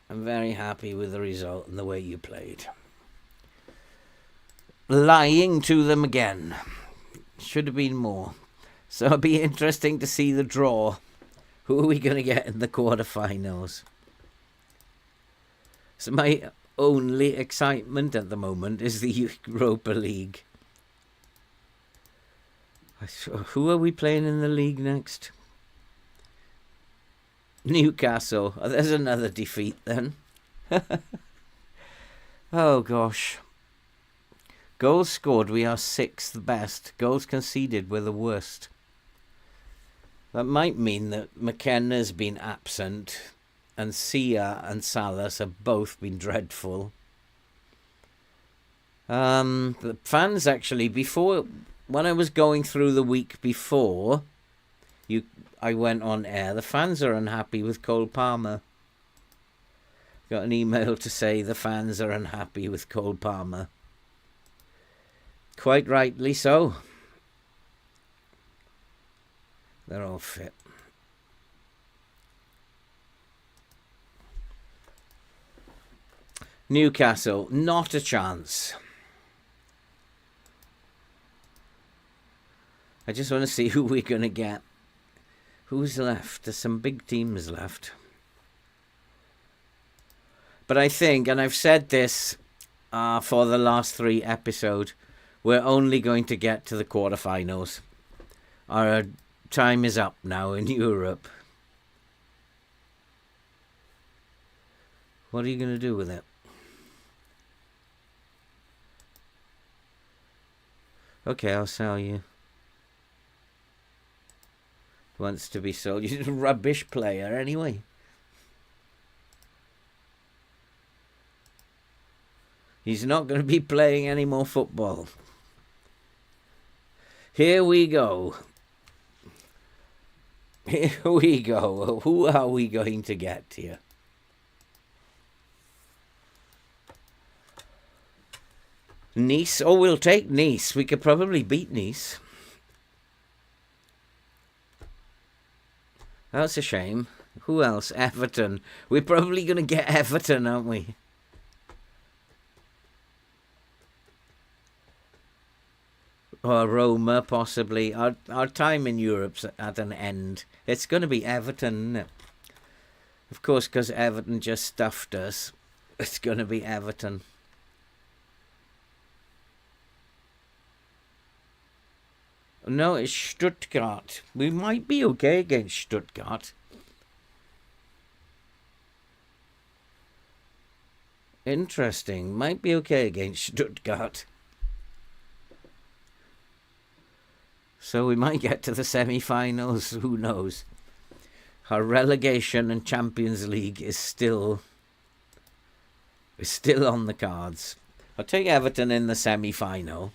I'm very happy with the result and the way you played. Lying to them again. Should have been more. So it'll be interesting to see the draw. Who are we going to get in the quarterfinals? So my only excitement at the moment is the Europa League. Who are we playing in the league next? Newcastle. Oh, there's another defeat then. Oh gosh. Goals scored, we are 6th best. Goals conceded, we're the worst. That might mean that McKenna's been absent, and Sia and Salas have both been dreadful. The fans actually, when I was going through the week before I went on air, the fans are unhappy with Cole Palmer. Got an email to say the fans are unhappy with Cole Palmer. Quite rightly so. They're all fit. Newcastle, not a chance. I just want to see who we're going to get. Who's left? There's some big teams left. But I think, and I've said this for the last 3 episodes, we're only going to get to the quarterfinals. Our time is up now in Europe. What are you going to do with it? Okay, I'll sell you. Wants to be sold. You're a rubbish player anyway. He's not going to be playing any more football. Here we go. Here we go. Who are we going to get here? Nice. Oh, we'll take Nice. We could probably beat Nice. That's a shame. Who else? Everton. We're probably going to get Everton, aren't we? Or Roma, possibly. Our time in Europe's at an end. It's going to be Everton, isn't it? Of course, because Everton just stuffed us. It's going to be Everton. No, it's Stuttgart. We might be okay against Stuttgart. Interesting. Might be okay against Stuttgart. So we might get to the semi-finals. Who knows? Our relegation and Champions League is still on the cards. I'll take Everton in the semi-final.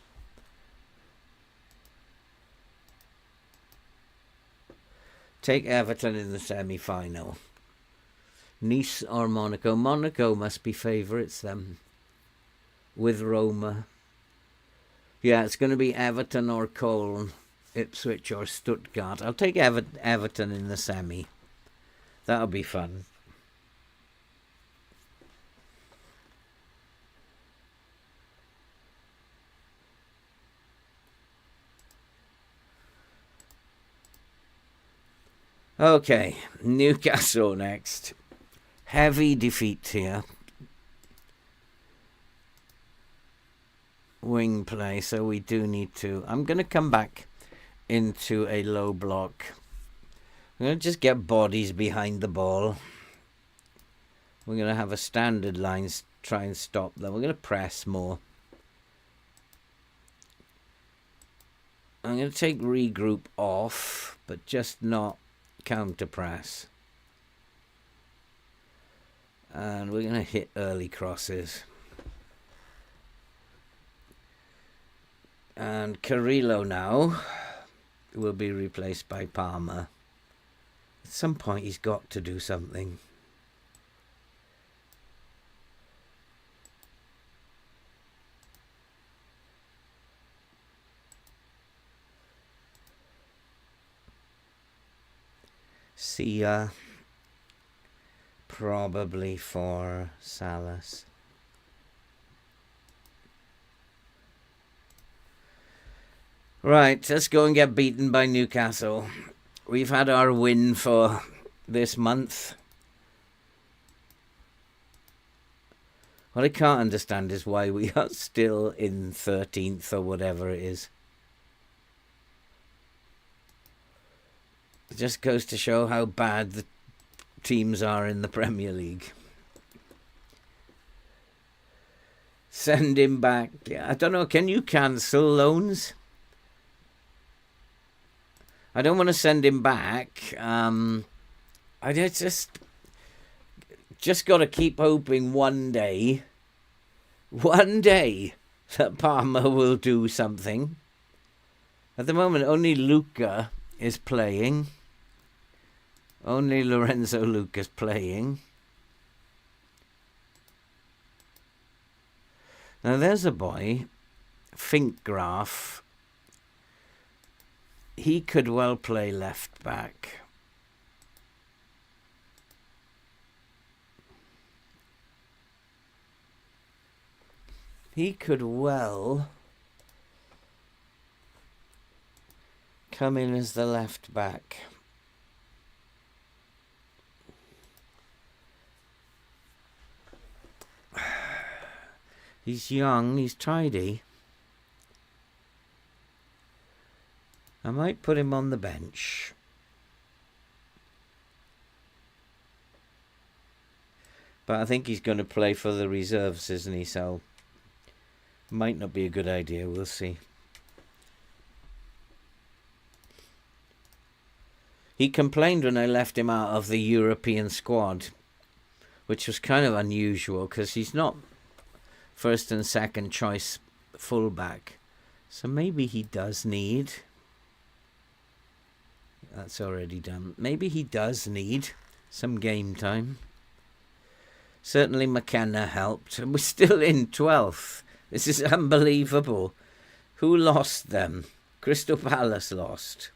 Take Everton in the semi-final. Nice or Monaco. Monaco must be favourites then. With Roma. Yeah, it's going to be Everton or Cologne. Ipswich or Stuttgart. I'll take Everton in the semi. That'll be fun. Okay, Newcastle next. Heavy defeat here. Wing play, so we do need to... I'm going to come back into a low block. I'm going to just get bodies behind the ball. We're going to have a standard line, try and stop them. We're going to press more. I'm going to take regroup off, but just not counter press. And we're going to hit early crosses. And Carrillo now will be replaced by Palmer. At some point he's got to do something. Sia probably for Salas. Right, let's go and get beaten by Newcastle. We've had our win for this month. What I can't understand is why we are still in 13th or whatever it is. It just goes to show how bad the teams are in the Premier League. Send him back. I don't know, can you cancel loans? I don't want to send him back. I just got to keep hoping one day that Palmer will do something. At the moment, only Luca is playing. Only Lorenzo Luca's playing. Now there's a boy, Finkgraf. He could well play left back. He could well come in as the left back. He's young, he's tidy. I might put him on the bench. But I think he's going to play for the reserves, isn't he? So, might not be a good idea, we'll see. He complained when I left him out of the European squad, which was kind of unusual because he's not first and second choice fullback. So maybe he does need... That's already done. Maybe he does need some game time. Certainly McKenna helped. And we're still in 12th. This is unbelievable. Who lost them? Crystal Palace lost.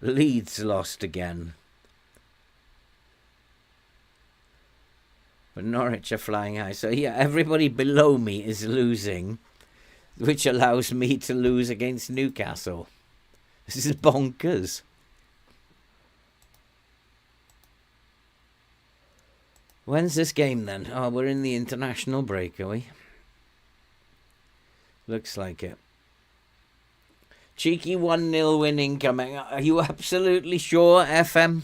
Leeds lost again. But Norwich are flying high. So yeah, everybody below me is losing, which allows me to lose against Newcastle. This is bonkers. When's this game then? Oh, we're in the international break, are we? Looks like it. Cheeky 1-0 win incoming. Are you absolutely sure, FM?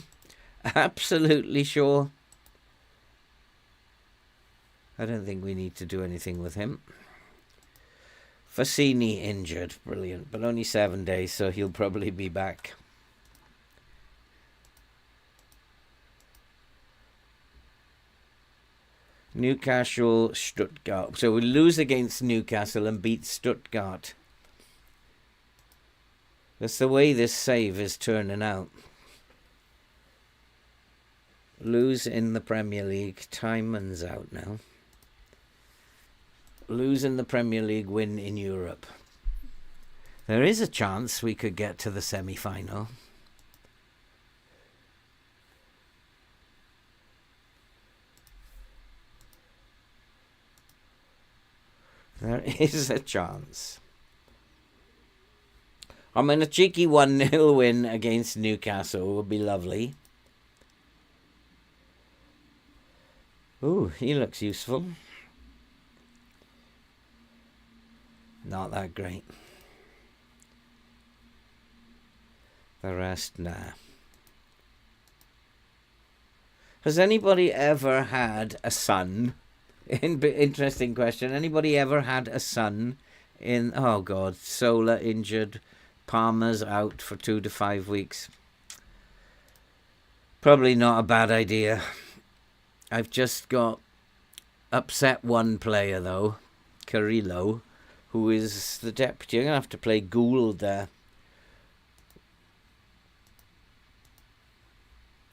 Absolutely sure? I don't think we need to do anything with him. Fassini injured. Brilliant. But only 7 days, so he'll probably be back. Newcastle, Stuttgart. So we lose against Newcastle and beat Stuttgart. That's the way this save is turning out. Lose in the Premier League. Timon's out now. Lose in the Premier League, win in Europe. There is a chance we could get to the semi-final. There is a chance. I mean, a cheeky 1-0 win against Newcastle would be lovely. Ooh, he looks useful. Not that great. The rest, nah. Has anybody ever had a son? Interesting question. Anybody ever had a son in... Oh, God. Sola injured. Palmer's out for 2 to 5 weeks. Probably not a bad idea. I've just got upset one player, though. Carrillo, who is the deputy. I'm going to have to play Gould there.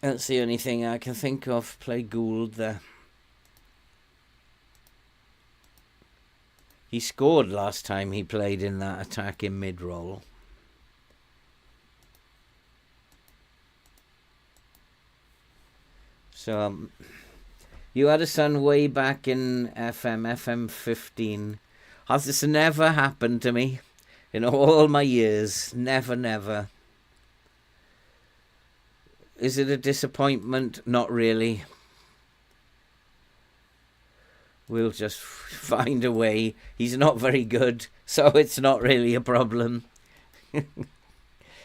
That's the only thing I can think of. Play Gould there. He scored last time he played in that attack in mid-roll. So, you had a son way back in FM15. Has this never happened to me in all my years? Never. Is it a disappointment? Not really. We'll just find a way. He's not very good, so it's not really a problem.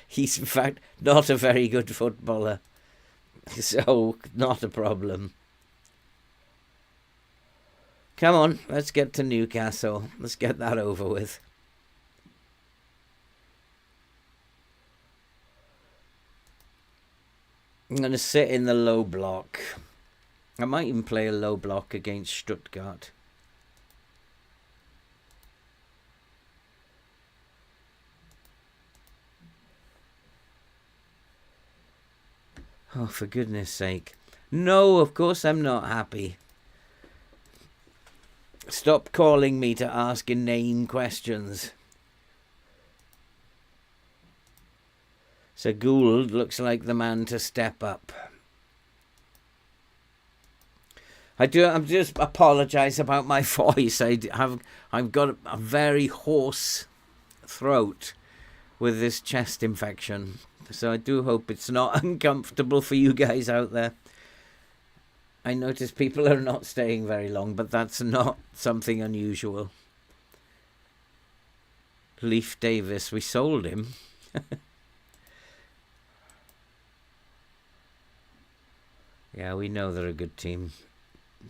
He's, in fact, not a very good footballer. So, not a problem. Come on, let's get to Newcastle. Let's get that over with. I'm going to sit in the low block. I might even play a low block against Stuttgart. Oh, for goodness sake. No, of course I'm not happy. Stop calling me to ask inane questions. So Gould looks like the man to step up. I just apologise about my voice. I've got a very hoarse throat with this chest infection. So I do hope it's not uncomfortable for you guys out there. I notice people are not staying very long, but that's not something unusual. Leif Davis, we sold him. Yeah, we know they're a good team.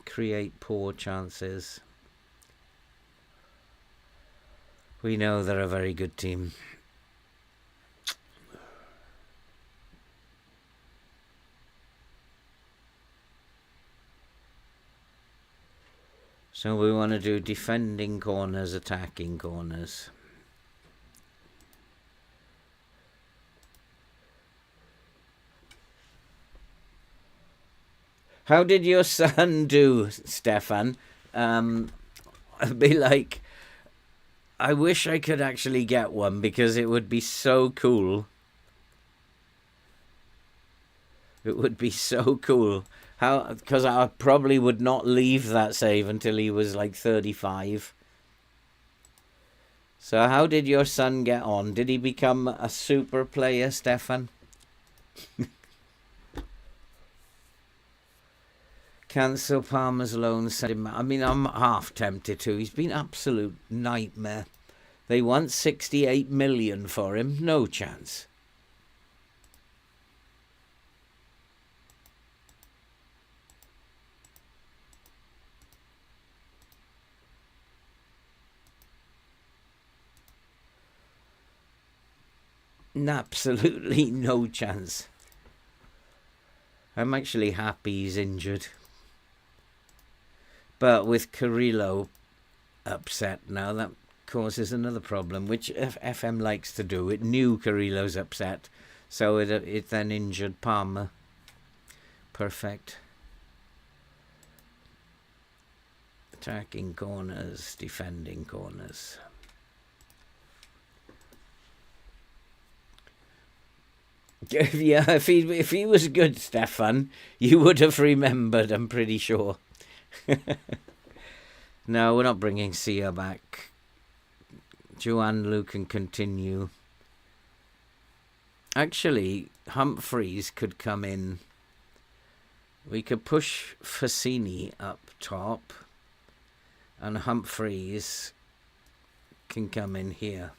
Create poor chances. We know they're a very good team. So we want to do defending corners, attacking corners. How did your son do, Stefan? I'd be like, I wish I could actually get one because it would be so cool. It would be so cool. How? Because I probably would not leave that save until he was like 35. So how did your son get on? Did he become a super player, Stefan? Cancel Palmer's loan. I mean, I'm half tempted to. He's been absolute nightmare. They want 68 million for him. No chance. Absolutely no chance. I'm actually happy he's injured. But with Carrillo upset now, that causes another problem, which FM likes to do. It knew Carrillo's upset, so it then injured Palmer. Perfect. Attacking corners, defending corners. Yeah, if he was good, Stefan, you would have remembered, I'm pretty sure. No, we're not bringing Sia back. Joanlu can continue. Actually, Humphreys could come in. We could push Fassini up top, and Humphreys can come in here.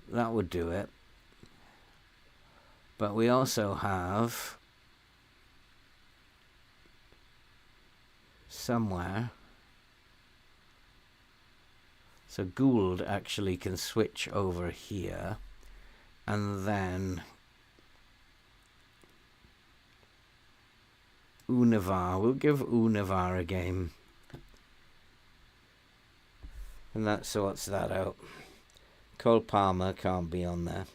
That would do it. But we also have somewhere. So Gould actually can switch over here, and then Univar. We'll give Univar a game, and that sorts that out. Cole Palmer can't be on there.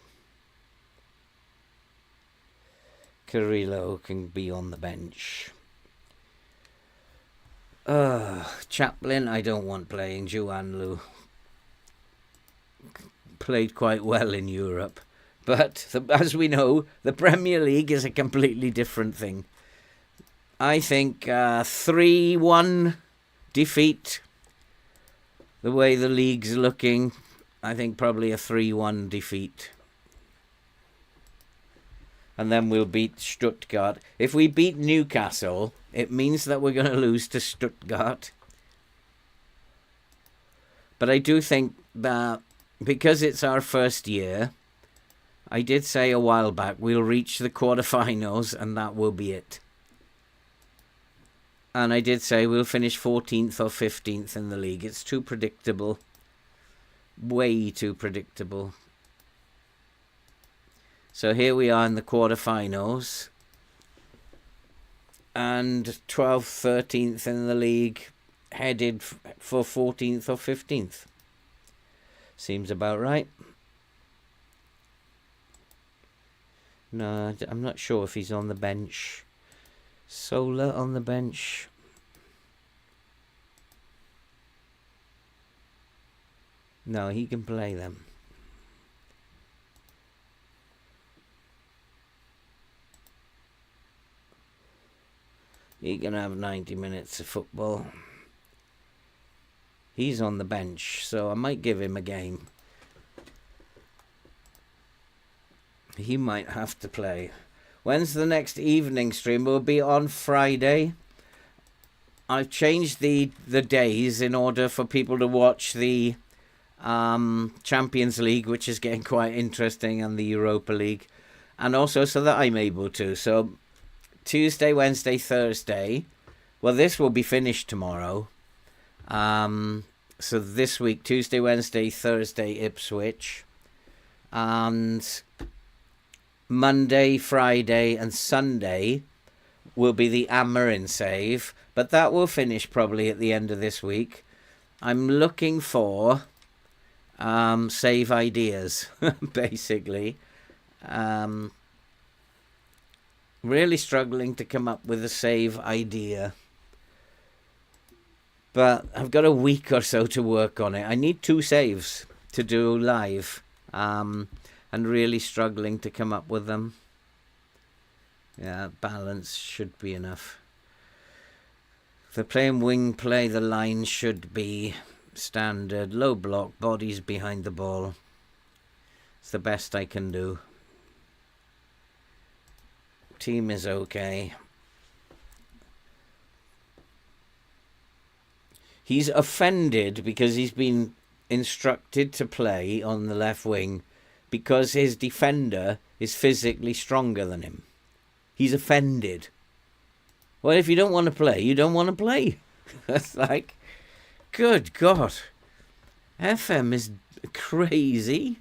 Carrillo can be on the bench. Chaplin, I don't want playing. Joanlu played quite well in Europe. But as we know, the Premier League is a completely different thing. I think 3-1 defeat. The way the league's looking, I think probably a 3-1 defeat. And then we'll beat Stuttgart. If we beat Newcastle, it means that we're going to lose to Stuttgart. But I do think that because it's our first year, I did say a while back, we'll reach the quarterfinals and that will be it. And I did say we'll finish 14th or 15th in the league. It's too predictable. Way too predictable. So here we are in the quarterfinals. And 12th, 13th in the league, headed for 14th or 15th. Seems about right. No, I'm not sure if he's on the bench. Sola on the bench. No, he can play them. He can have 90 minutes of football. He's on the bench, so I might give him a game. He might have to play. When's the next evening stream? Will be on Friday. I've changed the days in order for people to watch the Champions League, which is getting quite interesting, and the Europa League, and also so that I'm able to. So Tuesday, Wednesday, Thursday. Well, this will be finished tomorrow. So this week, Tuesday, Wednesday, Thursday, Ipswich. And Monday, Friday, and Sunday will be the Amarin save. But that will finish probably at the end of this week. I'm looking for save ideas, basically. Really struggling to come up with a save idea. But I've got a week or so to work on it. I need 2 saves to do live. And really struggling to come up with them. Yeah, balance should be enough. If they're playing wing play, the line should be standard. Low block, bodies behind the ball. It's the best I can do. Team is okay. He's offended because he's been instructed to play on the left wing because his defender is physically stronger than him. He's offended. Well, if you don't want to play, you don't want to play. That's like, good God. FM is crazy.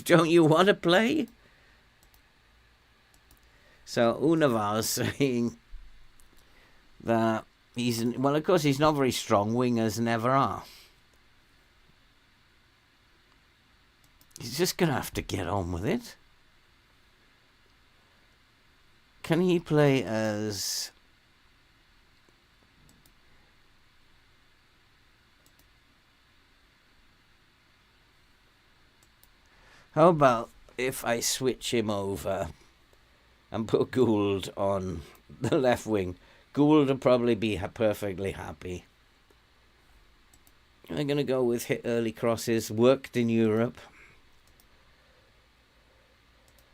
Don't you want to play? So Unavar's saying that well, of course, he's not very strong. Wingers never are. He's just going to have to get on with it. Can he play as... How about if I switch him over and put Gould on the left wing? Gould will probably be perfectly happy. I'm going to go with hit early crosses. Worked in Europe.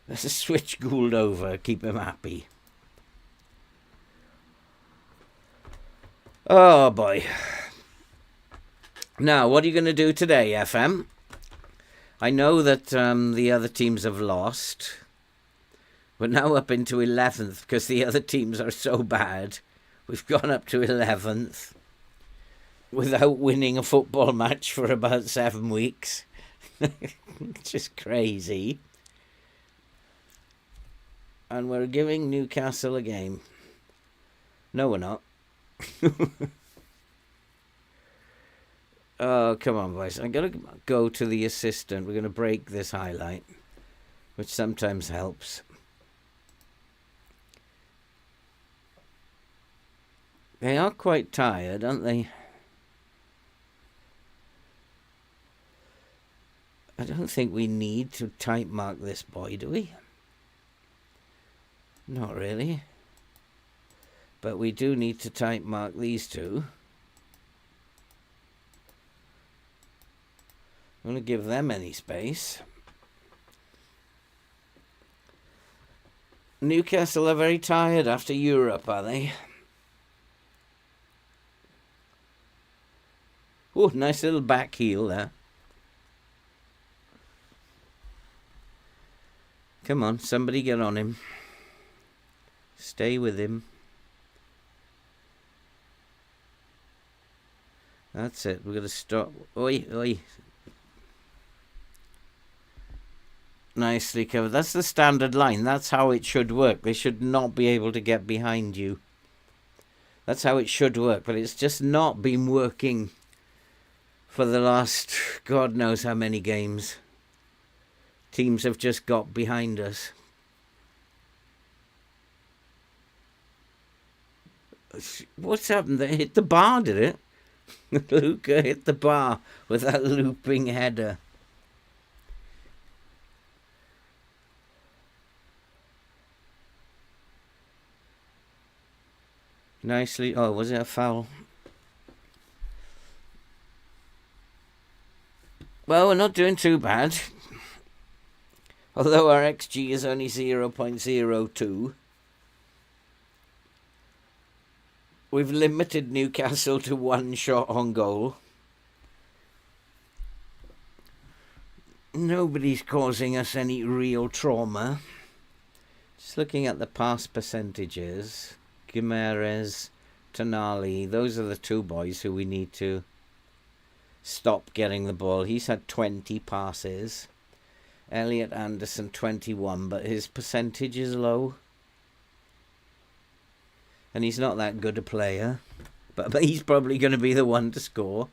Let's just switch Gould over. Keep him happy. Oh, boy. Now, what are you going to do today, FM? I know that the other teams have lost. We're now up into 11th because the other teams are so bad. We've gone up to 11th without winning a football match for about 7 weeks. It's just crazy. And we're giving Newcastle a game. No, we're not. Oh, come on, boys. I'm going to go to the assistant. We're going to break this highlight, which sometimes helps. They are quite tired, aren't they? I don't think we need to type mark this boy, do we? Not really. But we do need to type mark these two. I'm going to give them any space. Newcastle are very tired after Europe, are they? Oh, nice little back heel there. Come on, somebody get on him. Stay with him. That's it. We're going to stop. Oi, oi. Nicely covered. That's the standard line. That's how it should work. They should not be able to get behind you. That's how it should work. But it's just not been working for the last God knows how many games. Teams have just got behind us. What's happened? They hit the bar, did it? Luca hit the bar with that looping header. Nicely. Oh, was it a foul? Well, we're not doing too bad. Although our XG is only 0.02. We've limited Newcastle to 1 shot on goal. Nobody's causing us any real trauma. Just looking at the pass percentages. Gimenez, Tonali, those are the 2 boys who we need to stop getting the ball. He's had 20 passes. Elliot Anderson 21, but his percentage is low. And he's not that good a player. But he's probably going to be the one to score.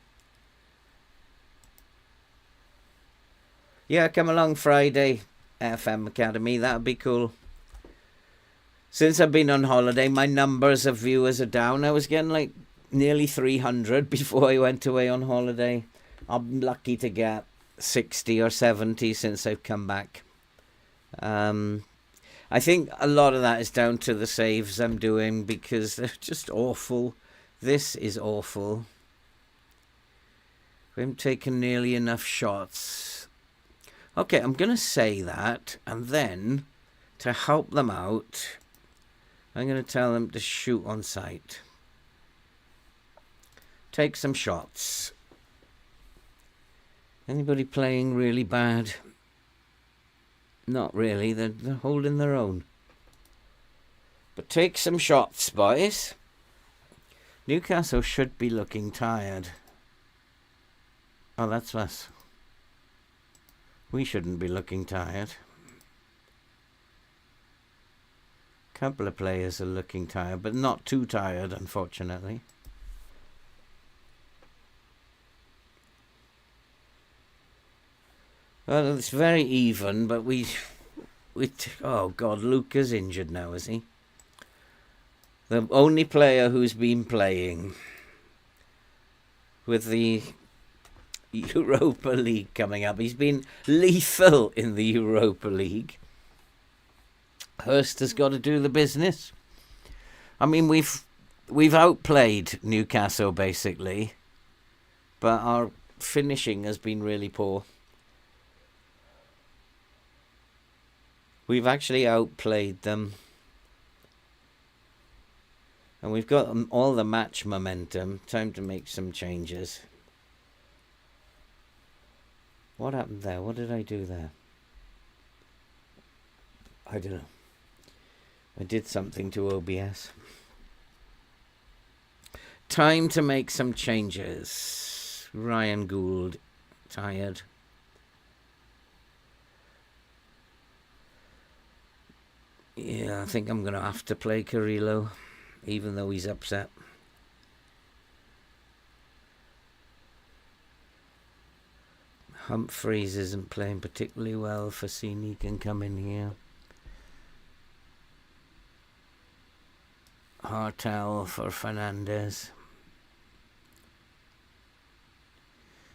Yeah, come along Friday, FM Academy. That would be cool. Since I've been on holiday, my numbers of viewers are down. I was getting like nearly 300 before I went away on holiday. I'm lucky to get 60 or 70 since I've come back. I think a lot of that is down to the saves I'm doing because they're just awful. This is awful. We haven't taken nearly enough shots. Okay, I'm going to say that, and then to help them out, I'm going to tell them to shoot on sight. Take some shots. Anybody playing really bad? Not really, they're holding their own. But take some shots, boys. Newcastle should be looking tired. Oh, that's us. We shouldn't be looking tired. Couple of players are looking tired, but not too tired, unfortunately. Well, it's very even, but we oh God, Luca's injured now, is he? The only player who's been playing with the Europa League coming up. He's been lethal in the Europa League. Hurst has got to do the business. I mean, we've outplayed Newcastle basically, but our finishing has been really poor. We've actually outplayed them. And we've got all the match momentum. Time to make some changes. What happened there? What did I do there? I don't know. I did something to OBS. Time to make some changes. Ryan Gould, tired. Yeah, I think I'm going to have to play Carrillo, even though he's upset. Humphreys isn't playing particularly well. Fassini can come in here. Hartel for Fernandez.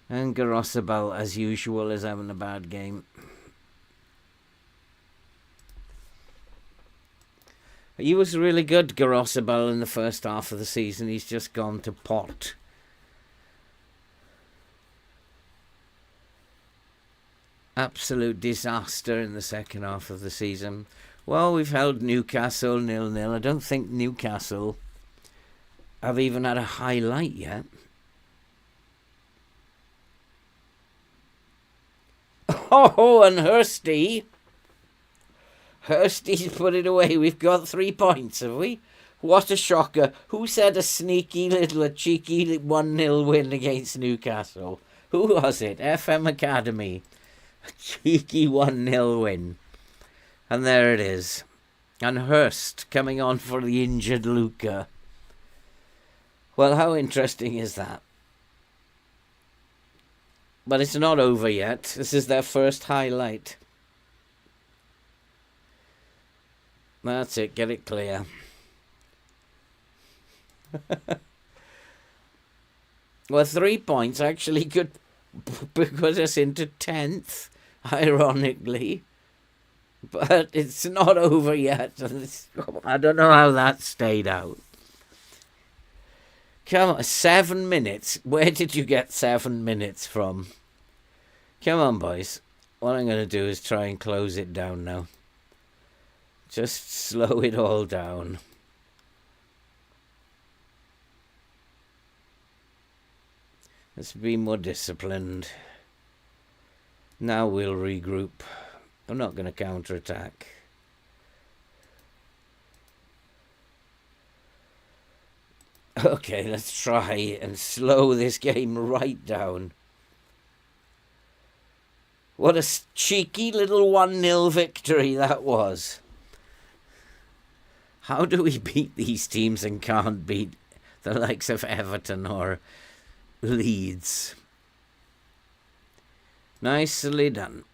And Garosabal, as usual, is having a bad game. He was really good, Garosabal, in the first half of the season. He's just gone to pot. Absolute disaster in the second half of the season. Well, we've held Newcastle 0-0. I don't think Newcastle have even had a highlight yet. Oh, and Hursty's put it away. We've got 3 points, have we? What a shocker. Who said a cheeky 1-0 win against Newcastle? Who was it? FM Academy. A cheeky 1-0 win. And there it is. And Hurst coming on for the injured Luca. Well, how interesting is that? But it's not over yet. This is their first highlight. That's it. Get it clear. Well, 3 points actually could put us into 10th, ironically. But it's not over yet. I don't know how that stayed out. Come on, 7 minutes. Where did you get 7 minutes from? Come on, boys. What I'm going to do is try and close it down now. Just slow it all down. Let's be more disciplined. Now we'll regroup. I'm not going to counterattack. Okay, let's try and slow this game right down. What a cheeky little 1-0 victory that was. How do we beat these teams and can't beat the likes of Everton or Leeds? Nicely done.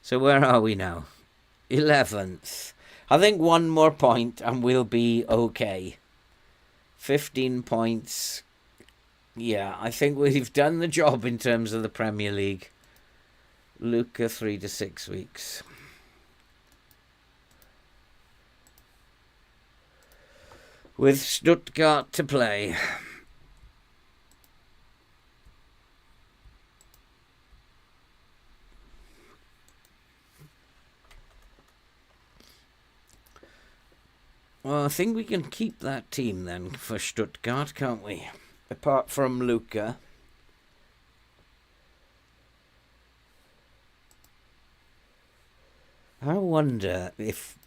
So where are we now? 11th. I think one more point and we'll be okay. 15 points. Yeah, I think we've done the job in terms of the Premier League. Luca, 3 to 6 weeks. With Stuttgart to play. Well, I think we can keep that team then for Stuttgart, can't we? Apart from Luca. I wonder if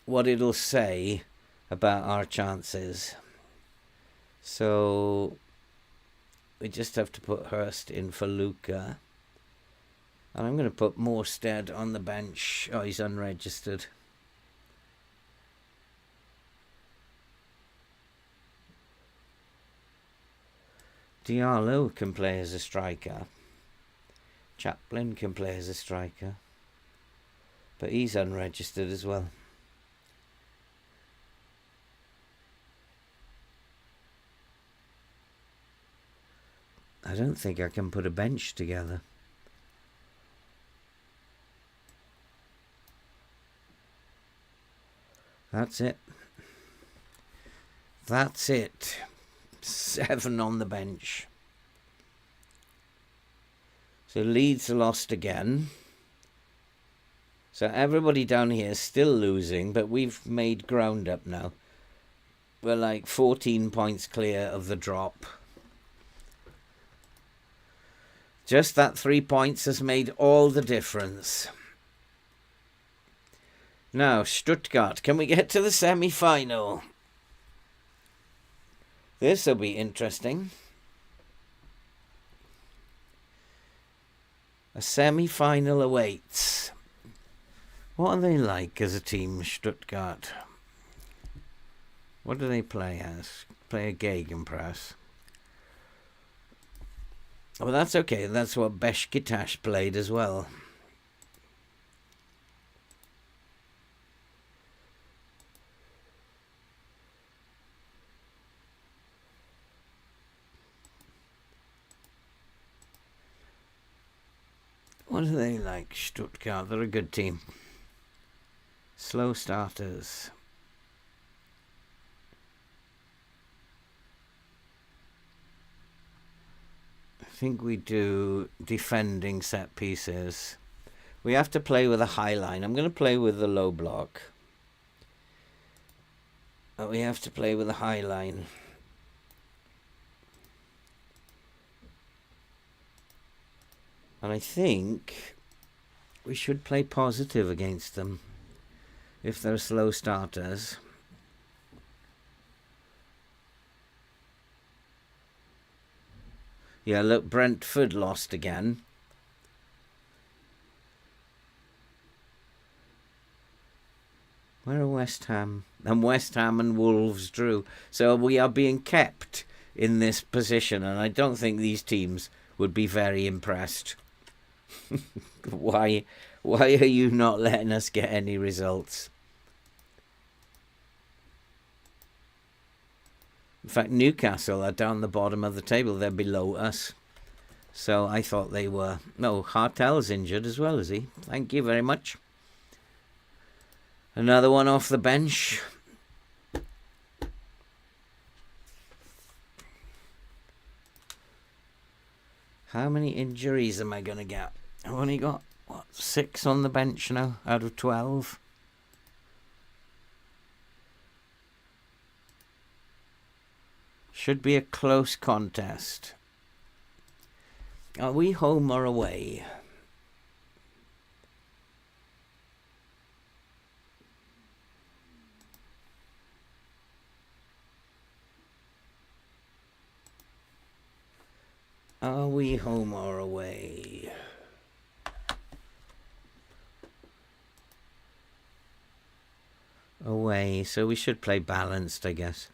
what it'll say about our chances. So we just have to put Hurst in for Luca. And I'm going to put Morstead on the bench. Oh, he's unregistered. Diallo can play as a striker. Chaplin can play as a striker. But he's unregistered as well. I don't think I can put a bench together. That's it. That's it. 7 on the bench. So Leeds lost again. So everybody down here is still losing, but we've made ground up now. We're like 14 points clear of the drop. Just that 3 points has made all the difference. Now, Stuttgart, can we get to the semi-final? This will be interesting. A semi-final awaits. What are they like as a team, Stuttgart? What do they play as? Play a Gegenpress. Well, that's okay. That's what Beşiktaş played as well. What are they like, Stuttgart? They're a good team. Slow starters. I think we do defending set pieces. We have to play with a high line. I'm going to play with the low block. But we have to play with a high line. And I think we should play positive against them if they're slow starters. Yeah, look, Brentford lost again. Where are West Ham? And West Ham and Wolves drew. So we are being kept in this position, and I don't think these teams would be very impressed. Why are you not letting us get any results? In fact, Newcastle are down the bottom of the table. They're below us. So I thought they were... No, Hartel's injured as well, is he? Thank you very much. Another one off the bench. How many injuries am I going to get? I've only got, 6 on the bench now out of 12. Should be a close contest. Are we home or away? Are we home or away? Away, so we should play balanced, I guess.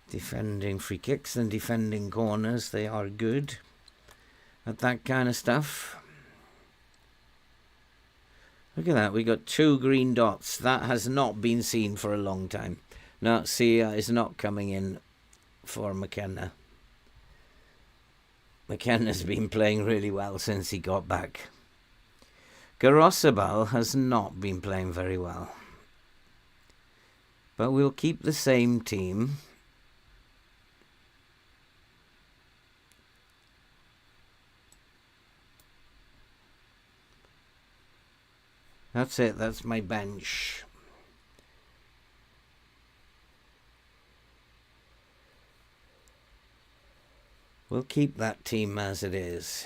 Defending free kicks and defending corners, they are good at that kind of stuff. Look at that, we got 2 green dots. That has not been seen for a long time. No, Sia is not coming in for McKenna. McKenna's been playing really well since he got back. Garosabal has not been playing very well. But we'll keep the same team. That's it, that's my bench. We'll keep that team as it is.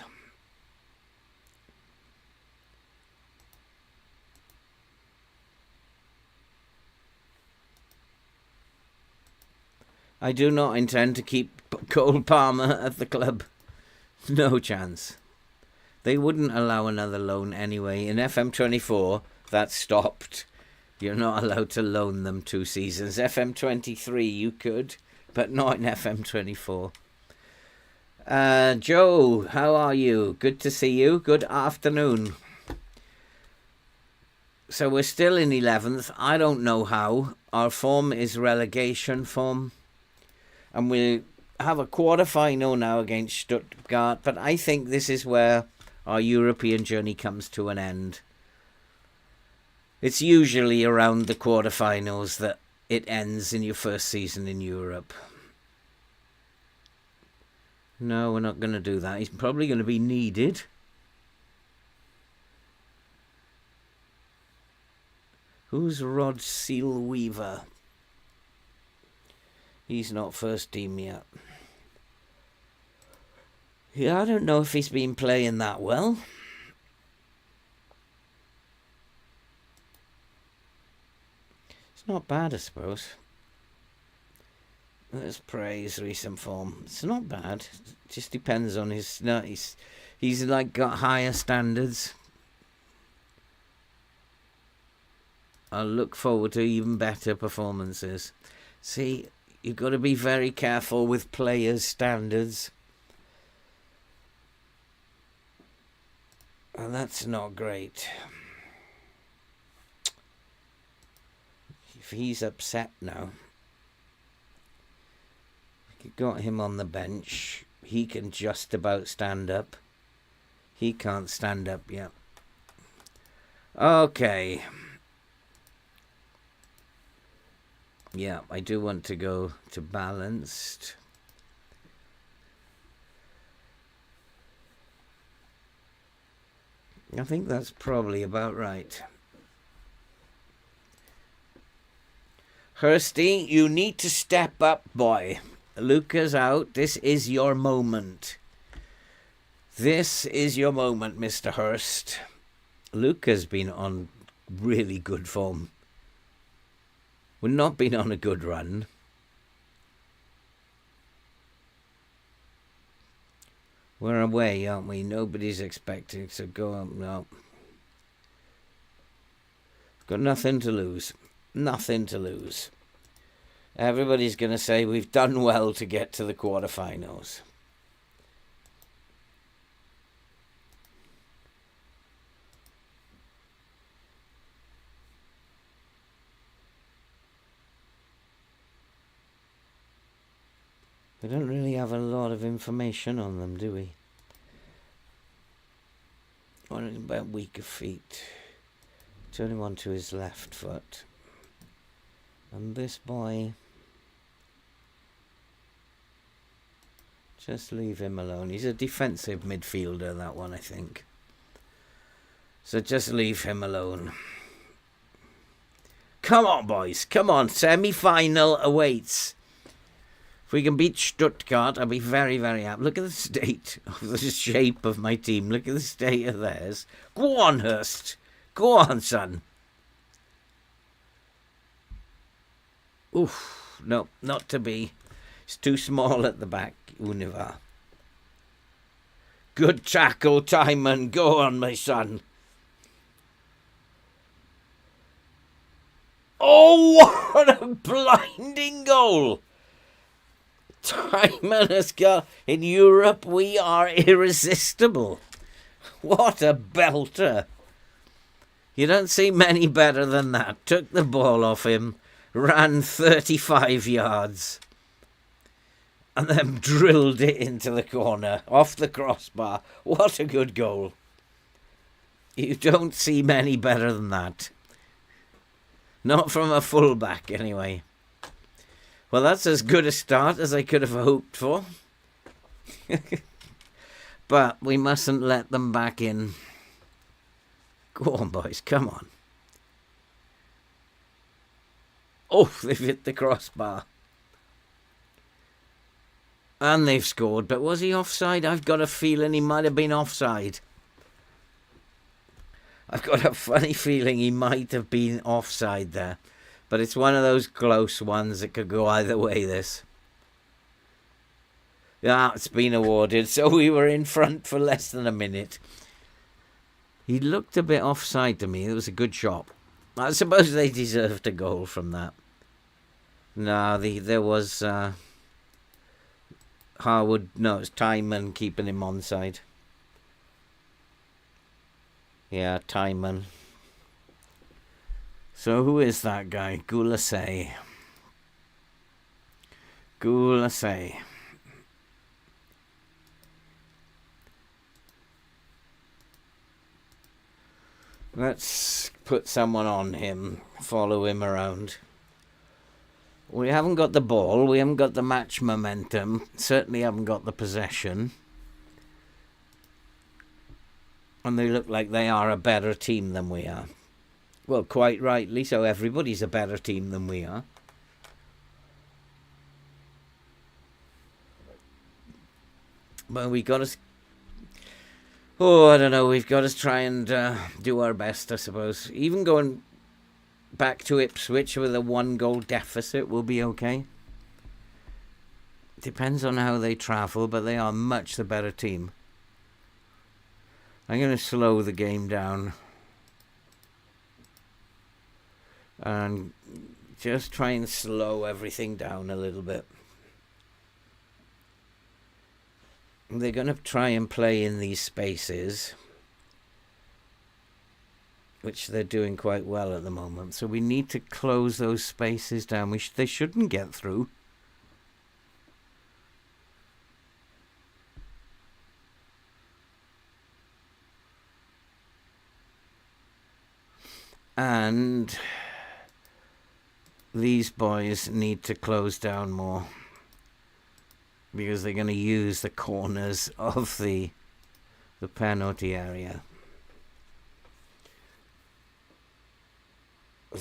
I do not intend to keep Cole Palmer at the club. No chance. They wouldn't allow another loan anyway. In FM24, that stopped. You're not allowed to loan them 2 seasons. FM23 you could, but not in FM24. Joe, how are you? Good to see you. Good afternoon. So we're still in 11th. I don't know how. Our form is relegation form. And we have a quarter-final now against Stuttgart. But I think this is where our European journey comes to an end. It's usually around the quarterfinals that it ends in your first season in Europe. No, we're not going to do that. He's probably going to be needed. Who's Rod Sealweaver? He's not first team yet. Yeah, I don't know if he's been playing that well. It's not bad, I suppose. Let's praise recent form. It's not bad. It just depends on his... No, he's like got higher standards. I'll look forward to even better performances. See, you've got to be very careful with players' standards. And that's not great. If he's upset now, we got him on the bench. He can just about stand up. He can't stand up yet. Okay. Yeah, I do want to go to balanced. I think that's probably about right. Hursty, you need to step up, boy. Luca's out. This is your moment. This is your moment, Mr. Hurst. Luca's been on really good form. We've not been on a good run. We're away, aren't we? Nobody's expecting to go up. No. Got nothing to lose. Nothing to lose. Everybody's going to say we've done well to get to the quarterfinals. We don't really have a lot of information on them, do we? What about weaker feet? Turning one to his left foot. And this boy... Just leave him alone. He's a defensive midfielder, that one, I think. So just leave him alone. Come on, boys. Come on. Semi-final awaits. If we can beat Stuttgart, I'll be very, very happy. Look at the state of the shape of my team. Look at the state of theirs. Go on, Hurst. Go on, son. Oof. No, not to be. It's too small at the back, Univa. Good tackle, Timon. Go on, my son. Oh, what a blinding goal. Timon has got... In Europe, we are irresistible. What a belter. You don't see many better than that. Took the ball off him, ran 35 yards, and then drilled it into the corner, off the crossbar. What a good goal. You don't see many better than that. Not from a fullback, anyway. Well, that's as good a start as I could have hoped for. But we mustn't let them back in. Go on, boys, come on. Oh, they've hit the crossbar. And they've scored, but was he offside? I've got a feeling he might have been offside. I've got a funny feeling he might have been offside there. But it's one of those close ones that could go either way, this. Yeah, it's been awarded, so we were in front for less than a minute. He looked a bit offside to me. It was a good shot. I suppose they deserved a goal from that. No, there was... Harwood, no, it's Timon keeping him onside. Yeah, Timon. So who is that guy? Goulasset. Goulasset. Let's put someone on him, follow him around. We haven't got the ball, we haven't got the match momentum, certainly haven't got the possession. And they look like they are a better team than we are. Well, quite rightly so, everybody's a better team than we are. But we got to... Oh, I don't know, we've got to try and do our best, I suppose. Even going back to Ipswich with a 1-goal deficit will be okay. Depends on how they travel, but they are much the better team. I'm going to slow the game down. And just try and slow everything down a little bit. They're going to try and play in these spaces, which they're doing quite well at the moment. So we need to close those spaces down. They shouldn't get through. And these boys need to close down more, because they're going to use the corners of the penalty area.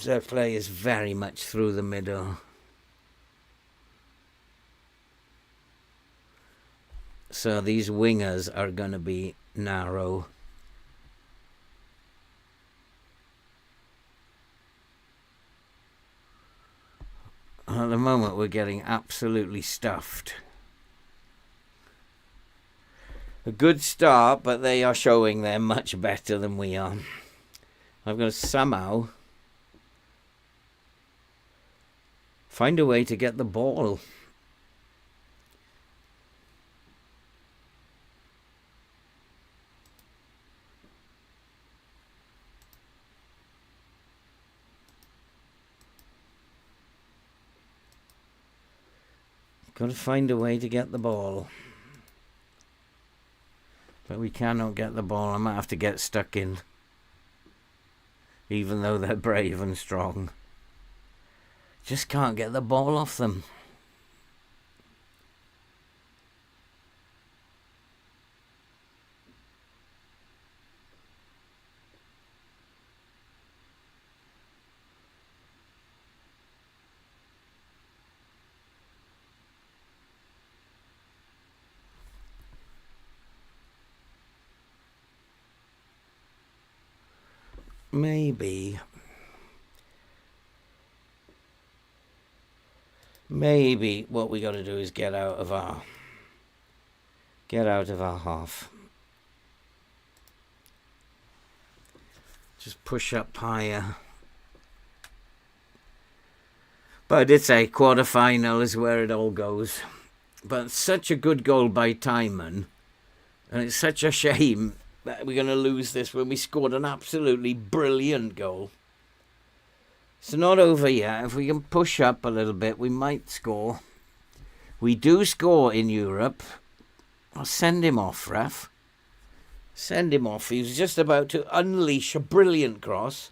Their play is very much through the middle. So these wingers are going to be narrow. At the moment we're getting absolutely stuffed. A good start, but they are showing they're much better than we are. I've got to somehow find a way to get the ball. Got to find a way to get the ball. But we cannot get the ball. I might have to get stuck in. Even though they're brave and strong. Just can't get the ball off them. maybe what we got to do is get out of our half. Just push up higher. But I did say quarter-final is where it all goes. But such a good goal by Timon. And it's such a shame that we're going to lose this when we scored an absolutely brilliant goal. It's not over yet. If we can push up a little bit, we might score. We do score in Europe. I'll send him off, ref. Send him off. He was just about to unleash a brilliant cross.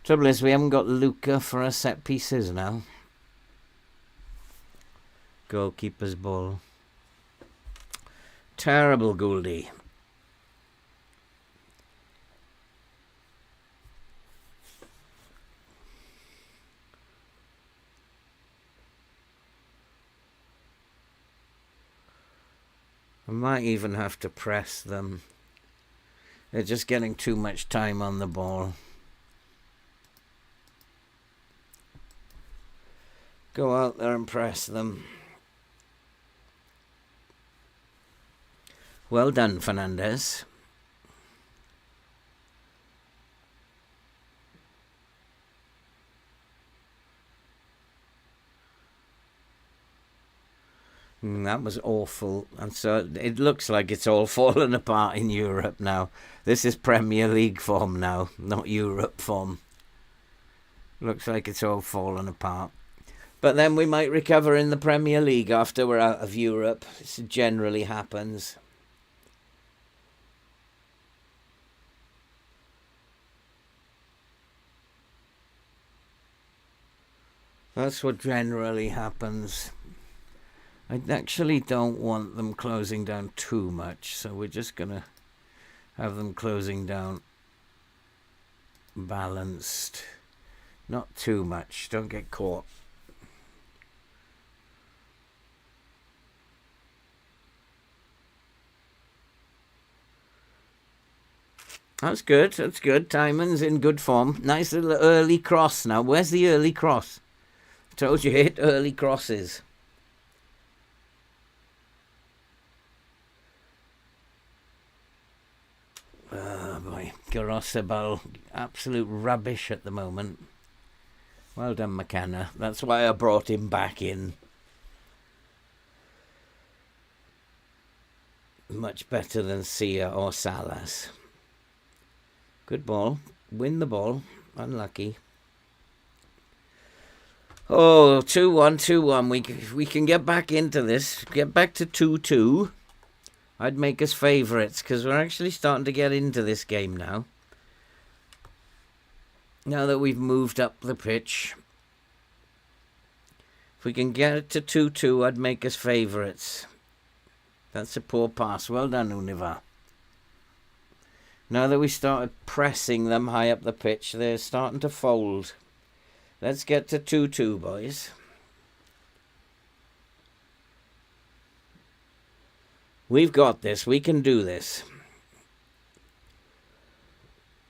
Trouble is, we haven't got Luca for our set pieces now. Goalkeeper's ball. Terrible Gouldy. I might even have to press them. They're just getting too much time on the ball. Go out there and press them. Well done, Fernandez. That was awful. And so it looks like it's all fallen apart in Europe now. This is Premier League form now, not Europe form. Looks like it's all fallen apart. But then we might recover in the Premier League after we're out of Europe. This generally happens. That's what generally happens. I actually don't want them closing down too much, so we're just going to have them closing down balanced. Not too much. Don't get caught. That's good. That's good. Timon's in good form. Nice little early cross now. Where's the early cross? Told you, hit early crosses. Oh boy. Garosabal. Absolute rubbish at the moment. Well done, McKenna. That's why I brought him back in. Much better than Sia or Salas. Good ball. Win the ball. Unlucky. Oh, 2-1, 2-1. We can get back into this. Get back to 2-2. I'd make us favourites because we're actually starting to get into this game now. Now that we've moved up the pitch. If we can get it to 2-2, I'd make us favourites. That's a poor pass. Well done, Univa. Now that we started pressing them high up the pitch, they're starting to fold. Let's get to 2-2, boys. We've got this. We can do this.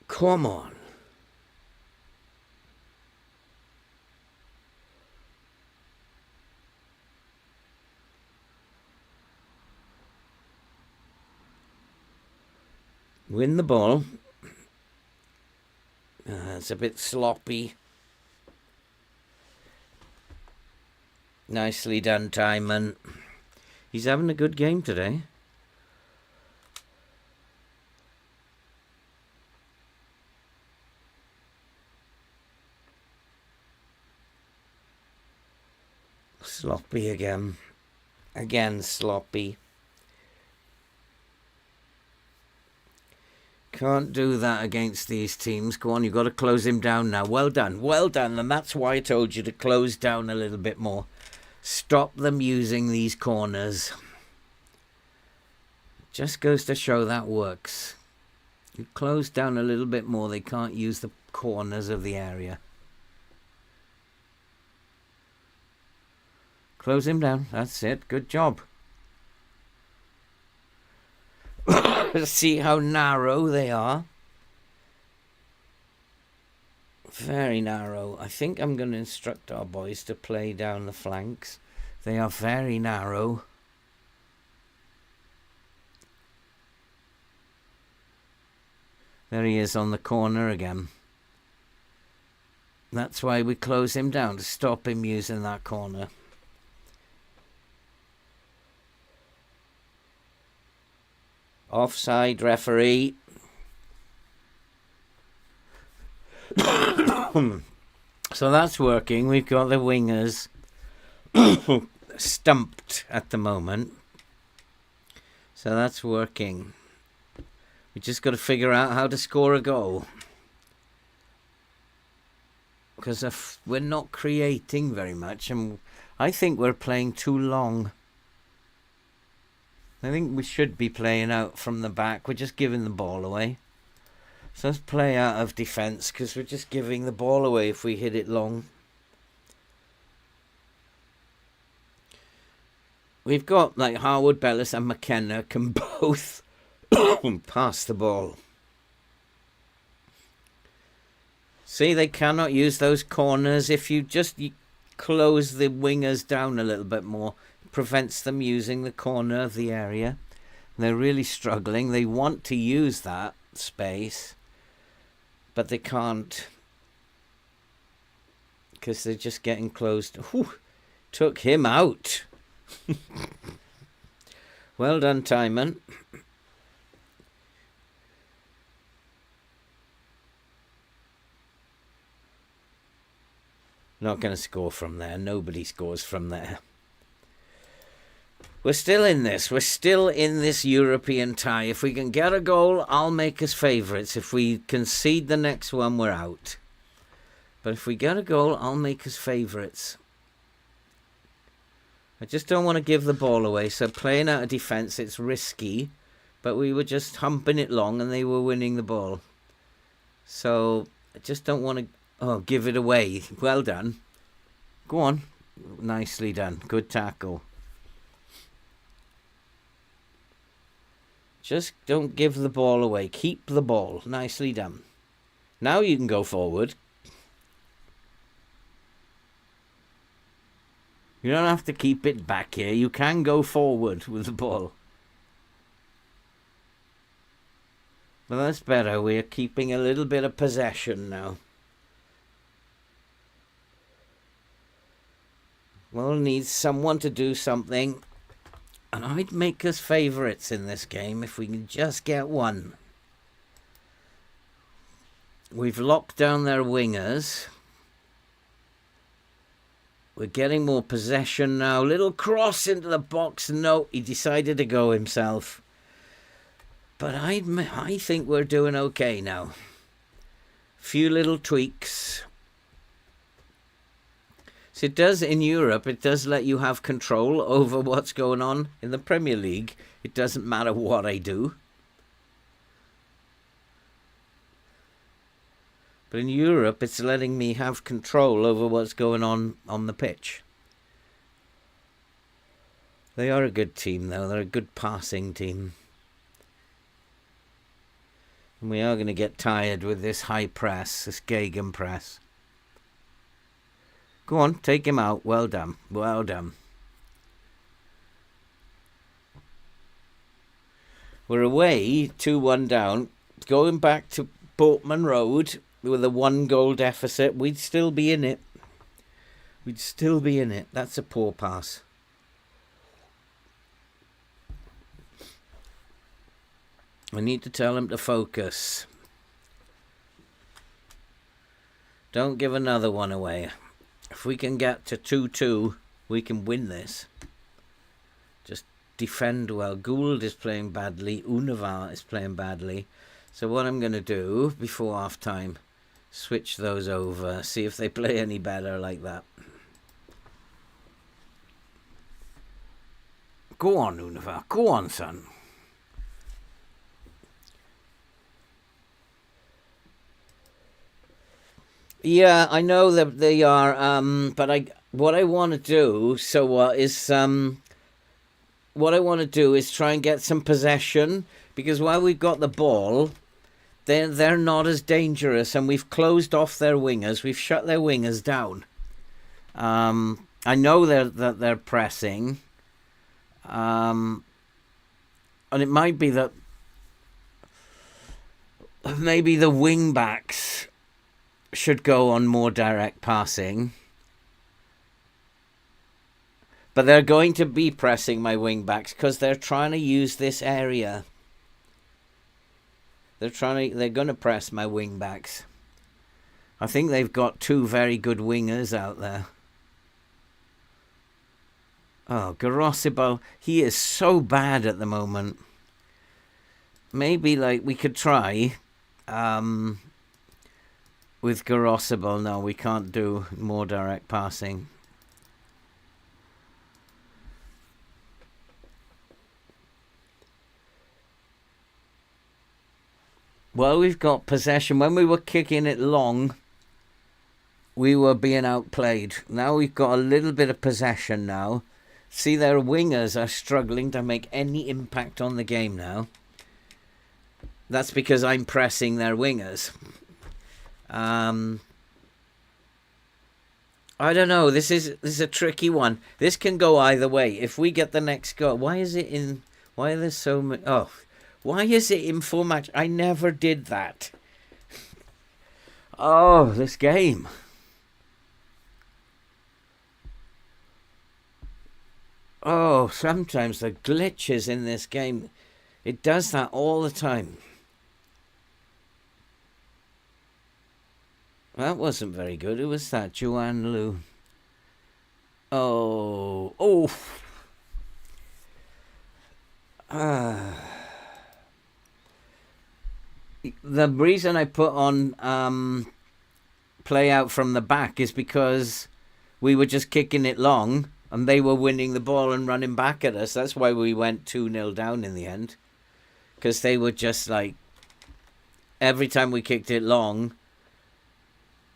Come on. Win the ball. It's a bit sloppy. Nicely done, Timon. He's having a good game today. Sloppy again. Again, sloppy. Can't do that against these teams. Go on, you've got to close him down now. Well done, well done. And that's why I told you to close down a little bit more. Stop them using these corners. Just goes to show that works. You close down a little bit more, they can't use the corners of the area. Close him down. That's it. Good job. See how narrow they are. Very narrow. I think I'm going to instruct our boys to play down the flanks. They are very narrow. There he is on the corner again. That's why we close him down, to stop him using that corner. Offside, referee. So that's working. We've got the wingers stumped at the moment. So that's working. We just got to figure out how to score a goal. Because if we're not creating very much, and I think we're playing too long. I think we should be playing out from the back. We're just giving the ball away. So let's play out of defence, because we're just giving the ball away if we hit it long. We've got like Harwood, Bellis and McKenna can both pass the ball. See, they cannot use those corners. If you just close the wingers down a little bit more, it prevents them using the corner of the area. They're really struggling. They want to use that space, but they can't, because they're just getting closed. Whew, took him out. Well done, Timon. Not going to score from there. Nobody scores from there. We're still in this. We're still in this European tie. If we can get a goal, I'll make us favourites. If we concede the next one, we're out. But if we get a goal, I'll make us favourites. I just don't want to give the ball away. So playing out of defence, it's risky. But we were just humping it long and they were winning the ball. So I just don't want to... Oh, give it away. Well done. Go on. Nicely done. Good tackle. Just don't give the ball away. Keep the ball. Nicely done. Now you can go forward. You don't have to keep it back here. You can go forward with the ball. But that's better. We're keeping a little bit of possession now. Well, needs someone to do something. And I'd make us favourites in this game if we can just get one. We've locked down their wingers. We're getting more possession now. Little cross into the box. No, he decided to go himself. But I think we're doing okay now. Few little tweaks. So it does, in Europe, it does let you have control over what's going on in the Premier League. It doesn't matter what I do. But in Europe, it's letting me have control over what's going on the pitch. They are a good team, though. They're a good passing team. And we are going to get tired with this high press, this gegenpress. Go on, take him out. Well done. Well done. We're away, 2-1 down. Going back to Portman Road with a 1-goal deficit. We'd still be in it. We'd still be in it. That's a poor pass. I need to tell him to focus. Don't give another one away. If we can get to 2-2, we can win this. Just defend well. Gould is playing badly. Univar is playing badly. So what I'm going to do before half time, switch those over. See if they play any better like that. Go on, Univar. Go on, son. Yeah, I know that they are, but what I want to do, what I want to do is try and get some possession, because while we've got the ball, they're not as dangerous, and we've closed off their wingers. We've shut their wingers down. I know that they're pressing, and it might be that maybe the wing backs should go on more direct passing. But they're going to be pressing my wing backs because they're trying to use this area. They're going to press my wing backs. I think they've got two very good wingers out there. Oh, Garosibal, he is so bad at the moment. Maybe we could try with Garosibal. No, we can't do more direct passing. Well, we've got possession. When we were kicking it long, we were being outplayed. Now we've got a little bit of possession now. See, their wingers are struggling to make any impact on the game now. That's because I'm pressing their wingers. I don't know. This is a tricky one. This can go either way. If we get the next goal, why are there so many? Oh. Why is it in full match? I never did that. Oh, this game. Oh, sometimes the glitches in this game. It does that all the time. That wasn't very good. Who was that? Joanne Liu. Oh. The reason I put on play out from the back is because we were just kicking it long and they were winning the ball and running back at us. That's why we went 2-0 down in the end. Because they were just every time we kicked it long,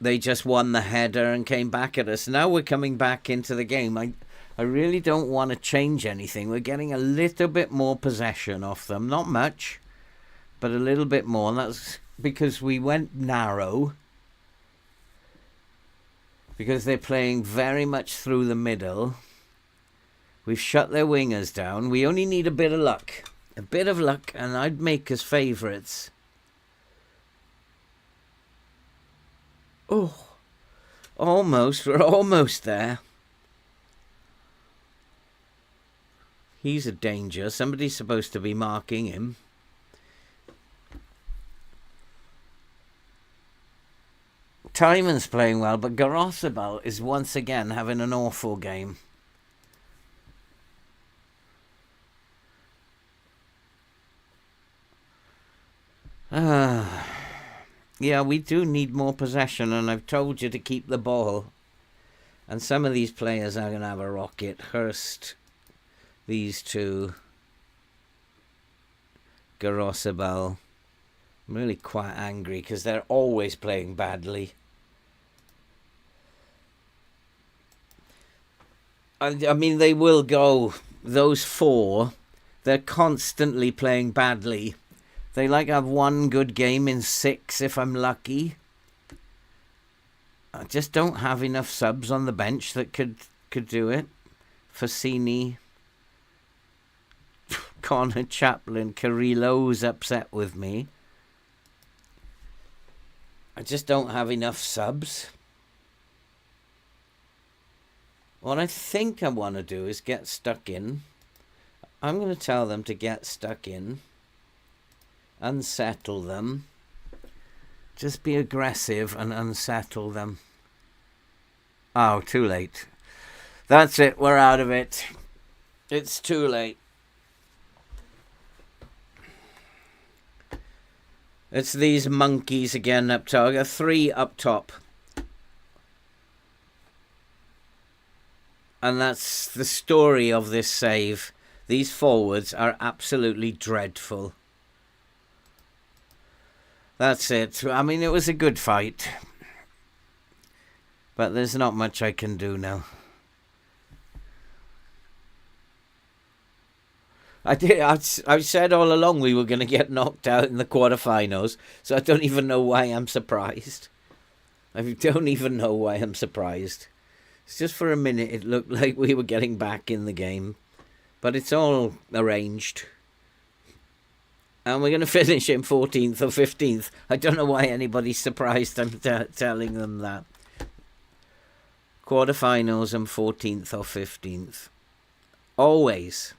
they just won the header and came back at us. Now we're coming back into the game. I really don't want to change anything. We're getting a little bit more possession off them. Not much, but a little bit more. And that's because we went narrow. Because they're playing very much through the middle. We've shut their wingers down. We only need a bit of luck. A bit of luck, and I'd make us favourites. Oh, almost. We're almost there. He's a danger. Somebody's supposed to be marking him. Timon's playing well, but Garosibal is once again having an awful game. Yeah, we do need more possession, and I've told you to keep the ball. And some of these players are going to have a rocket. Hurst, these two, Garosibal. I'm really quite angry because they're always playing badly. I mean, they will go, those four, they're constantly playing badly. They have one good game in 6 if I'm lucky. I just don't have enough subs on the bench that could do it. Fassini, Connor Chaplin, Carrillo's upset with me. I just don't have enough subs. What I think I want to do is get stuck in. I'm going to tell them to get stuck in. Unsettle them. Just be aggressive and unsettle them. Oh, too late. That's it. We're out of it. It's too late. It's these monkeys again up top. I got 3 up top. And that's the story of this save. These forwards are absolutely dreadful. That's it. I mean, it was a good fight. But there's not much I can do now. I did. I said all along we were going to get knocked out in the quarterfinals, so I don't even know why I'm surprised. I don't even know why I'm surprised. It's just for a minute it looked like we were getting back in the game, but it's all arranged. And we're going to finish in 14th or 15th. I don't know why anybody's surprised I'm telling them that. Quarterfinals and 14th or 15th. Always.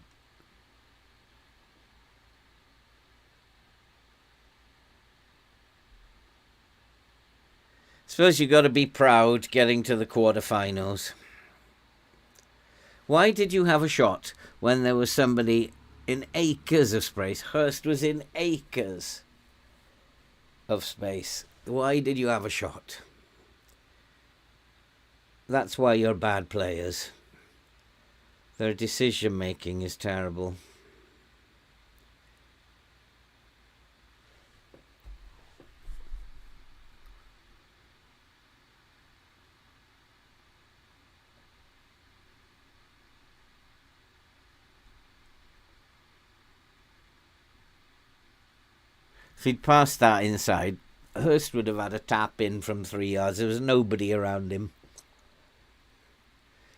Suppose you got to be proud getting to the quarterfinals. Why did you have a shot when there was somebody in acres of space? Hurst was in acres of space. Why did you have a shot? That's why you're bad players. Their decision making is terrible. If he'd passed that inside, Hurst would have had a tap in from 3 yards. There was nobody around him.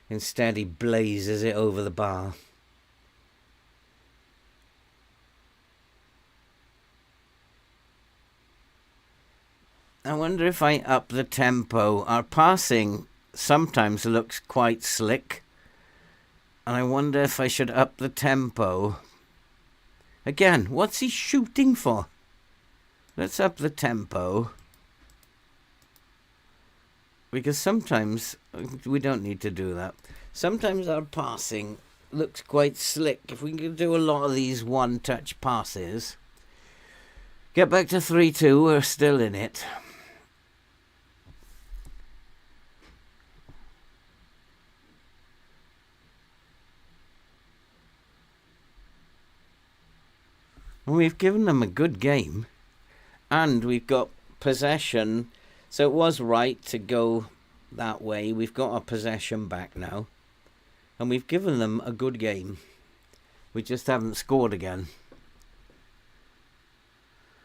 Instead, he blazes it over the bar. I wonder if I up the tempo. Our passing sometimes looks quite slick. And I wonder if I should up the tempo. Again, what's he shooting for? Let's up the tempo. Because sometimes we don't need to do that. Sometimes our passing looks quite slick. If we can do a lot of these one-touch passes. Get back to 3-2. We're still in it. And we've given them a good game. And we've got possession. So it was right to go that way. We've got our possession back now. And we've given them a good game. We just haven't scored again.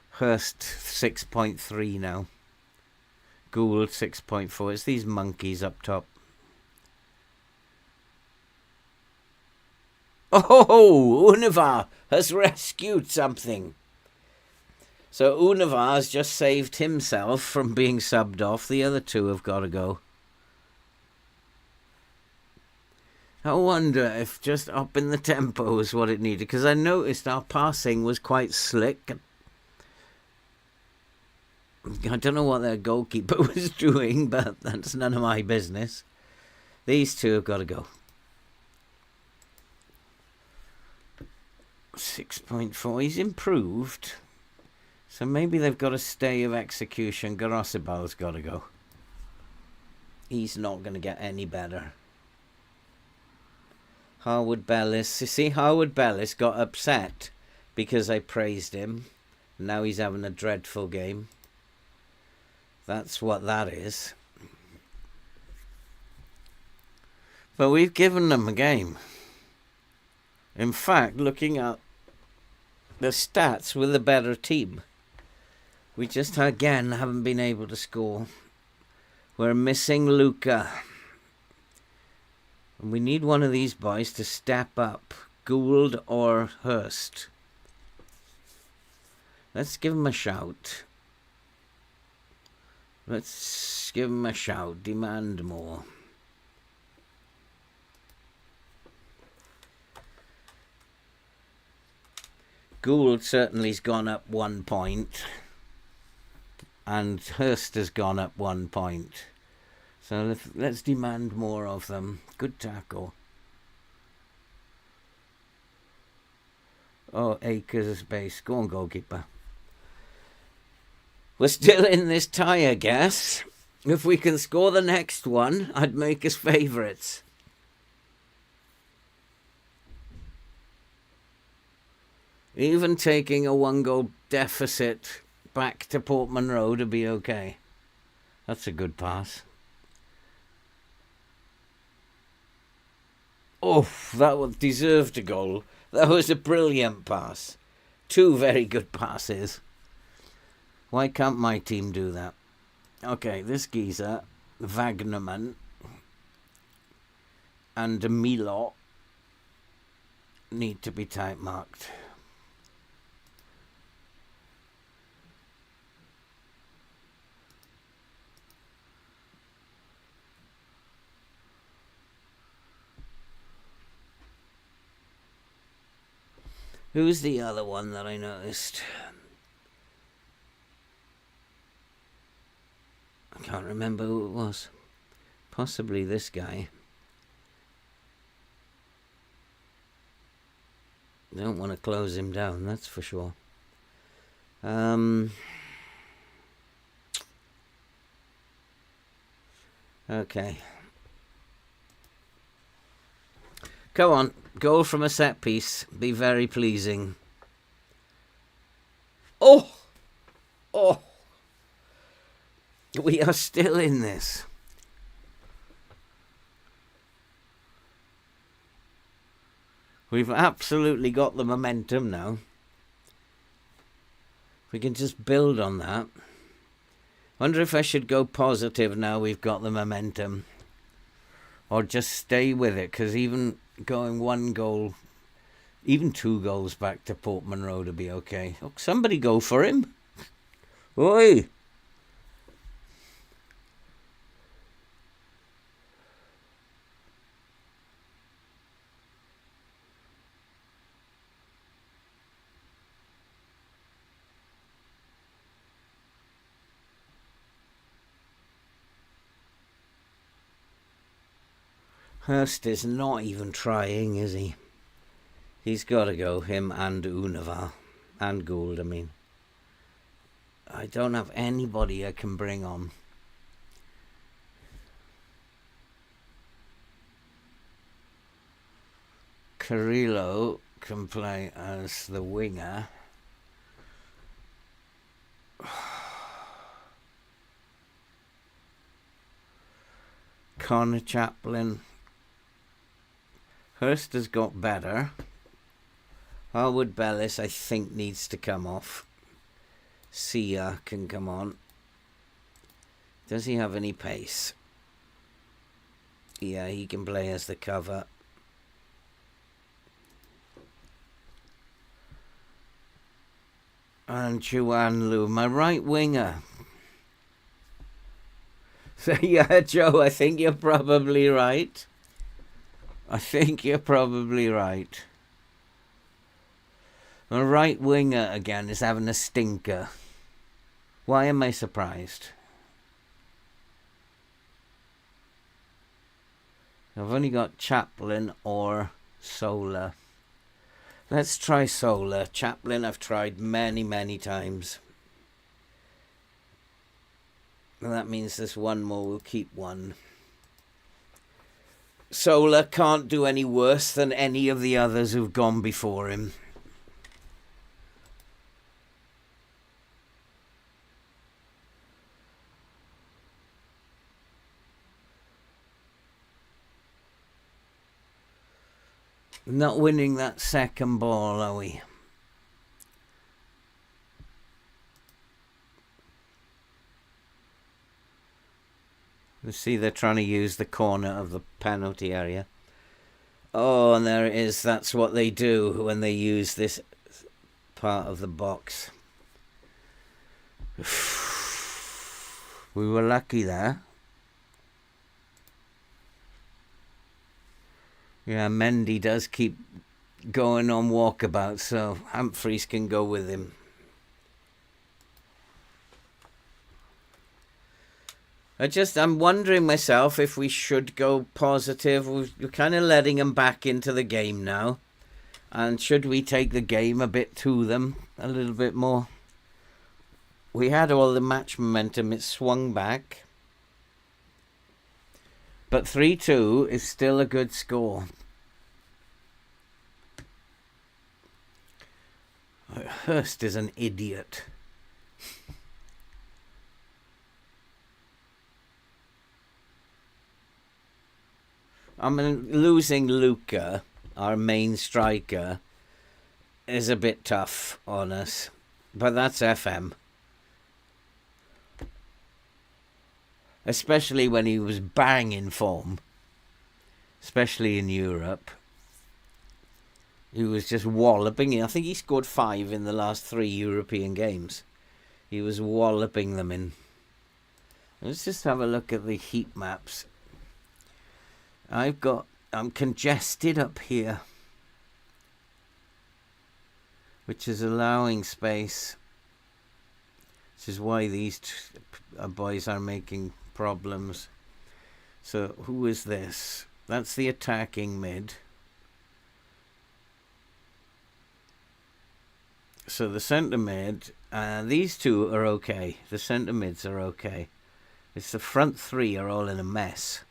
Hurst 6.3 now. Gould 6.4. It's these monkeys up top. Oh, Univar has rescued something. So Univar has just saved himself from being subbed off. The other two have got to go. I wonder if just upping the tempo is what it needed. Because I noticed our passing was quite slick. I don't know what their goalkeeper was doing, but that's none of my business. These two have got to go. 6.4. He's improved. So maybe they've got a stay of execution. Garosibal's got to go. He's not going to get any better. Harwood Bellis. You see, Harwood Bellis got upset because I praised him. Now he's having a dreadful game. That's what that is. But we've given them a game. In fact, looking at the stats, we're the better team. We just, again, haven't been able to score. We're missing Luca. And we need one of these boys to step up. Gould or Hurst. Let's give him a shout. Let's give him a shout. Demand more. Gould certainly's gone up 1 point. And Hurst has gone up 1 point. So let's demand more of them. Good tackle. Oh, acres of space. Go on, goalkeeper. We're still in this tie, I guess. If we can score the next one, I'd make us favourites. Even taking a 1-goal deficit back to Portman Road would be okay. That's a good pass. Oh, that was deserved a goal. That was a brilliant pass. 2 very good passes. Why can't my team do that? Okay, this geezer, Wagnerman, and Milot need to be tight marked. Who's the other one that I noticed? I can't remember who it was. Possibly this guy. Don't want to close him down, that's for sure. Okay. Come on, goal from a set piece. Be very pleasing. Oh! Oh! We are still in this. We've absolutely got the momentum now. We can just build on that. Wonder if I should go positive now we've got the momentum. Or just stay with it, because even going 1 goal, even 2 goals back to Portman Road would be okay. Oh, somebody go for him. Oi! Hurst is not even trying, is he? He's got to go, him and Unavar. And Gould, I mean. I don't have anybody I can bring on. Carrillo can play as the winger. Connor Chaplin. Hurst has got better. Harwood Bellis, I think, needs to come off. Sia can come on. Does he have any pace? Yeah, he can play as the cover. And Juan Lu, my right winger. So yeah, Joe, I think you're probably right. I think you're probably right. My right winger again is having a stinker. Why am I surprised? I've only got Chaplin or Solar. Let's try Solar. Chaplin I've tried many, many times. And that means there's 1 more. We'll keep 1. Solar can't do any worse than any of the others who've gone before him. Not winning that second ball, are we? You see, they're trying to use the corner of the penalty area. Oh, and there it is. That's what they do when they use this part of the box. We were lucky there. Yeah, Mendy does keep going on walkabout, so Humphreys can go with him. I'm wondering myself if we should go positive. We're kind of letting them back into the game now. And should we take the game a bit to them a little bit more? We had all the match momentum. It swung back. But 3-2 is still a good score. Hurst is an idiot. I mean, losing Luca, our main striker, is a bit tough on us. But that's FM. Especially when he was bang in form. Especially in Europe. He was just walloping. I think he scored 5 in the last 3 European games. He was walloping them in. Let's just have a look at the heat maps. I'm congested up here, which is allowing space, which is why these boys are making problems. So who is this? That's the attacking mid. So the centre mid, these two are okay. The centre mids are okay. It's the front 3 are all in a mess.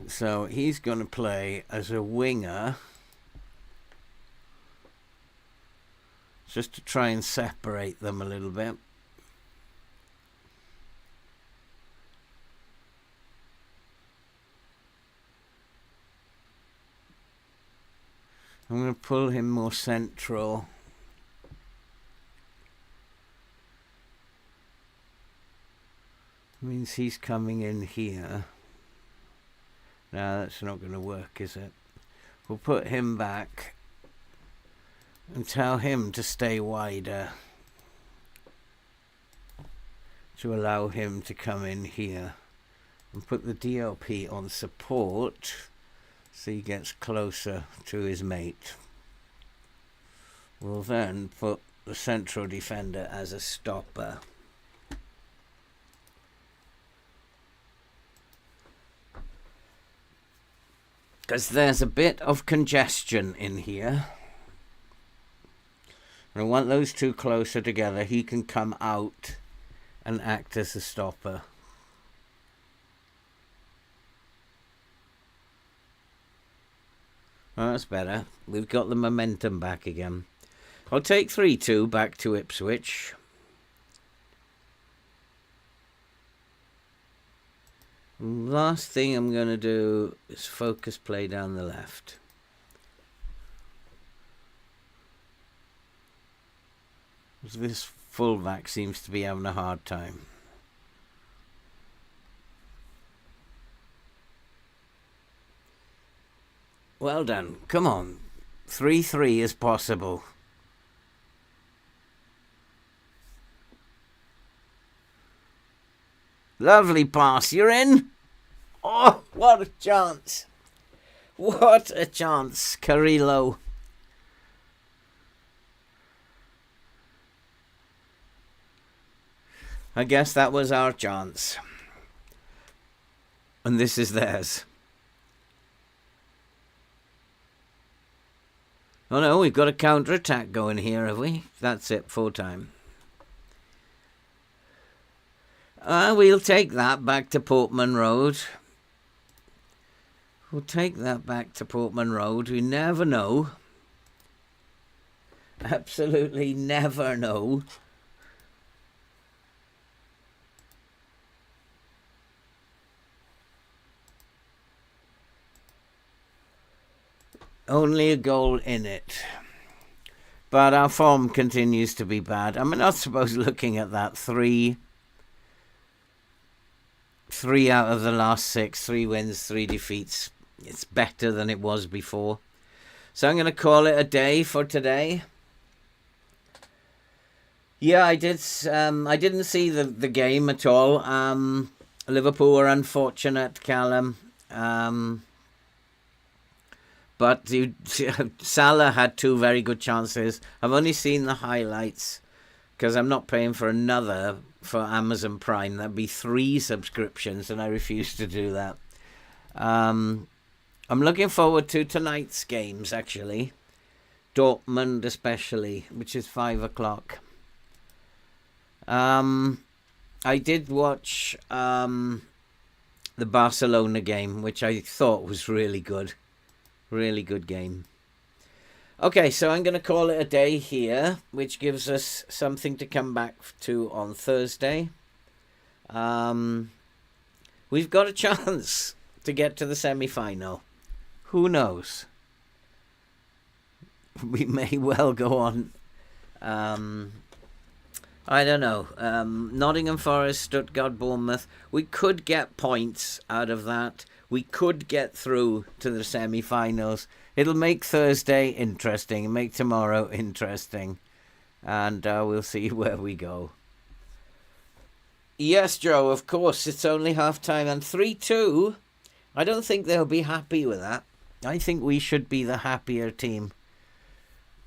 So he's going to play as a winger, just to try and separate them a little bit. I'm going to pull him more central. Means he's coming in here. No, that's not going to work, is it? We'll put him back and tell him to stay wider to allow him to come in here, and put the DLP on support so he gets closer to his mate. We'll then put the central defender as a stopper. Because there's a bit of congestion in here. And I want those two closer together. He can come out and act as a stopper. Oh, that's better. We've got the momentum back again. I'll take 3-2 back to Ipswich. Last thing I'm going to do is focus play down the left. This fullback seems to be having a hard time. Well done. Come on. 3-3 is possible. Lovely pass. You're in. Oh, what a chance. What a chance, Carrillo. I guess that was our chance. And this is theirs. Oh no, we've got a counter-attack going here, have we? That's it, full time. We'll take that back to Portman Road. We'll take that back to Portman Road. We never know. Absolutely never know. Only a goal in it. But our form continues to be bad. I mean, I suppose looking at that, three out of the last 6, 3 wins, 3 defeats. It's better than it was before. So I'm going to call it a day for today. Yeah, I did. I didn't see the game at all. Liverpool were unfortunate, Callum. But Salah had 2 very good chances. I've only seen the highlights because I'm not paying for another for Amazon Prime. That'd be 3 subscriptions, and I refuse to do that. I'm looking forward to tonight's games, actually. Dortmund especially, which is 5 o'clock. I did watch the Barcelona game, which I thought was really good. Really good game. Okay, so I'm going to call it a day here, which gives us something to come back to on Thursday. we've got a chance to get to the semi-final. Who knows? We may well go on. I don't know. Nottingham Forest, Stuttgart, Bournemouth. We could get points out of that. We could get through to the semi-finals. It'll make Thursday interesting, make tomorrow interesting. And we'll see where we go. Yes, Joe, of course. It's only half-time. And 3-2, I don't think they'll be happy with that. I think we should be the happier team.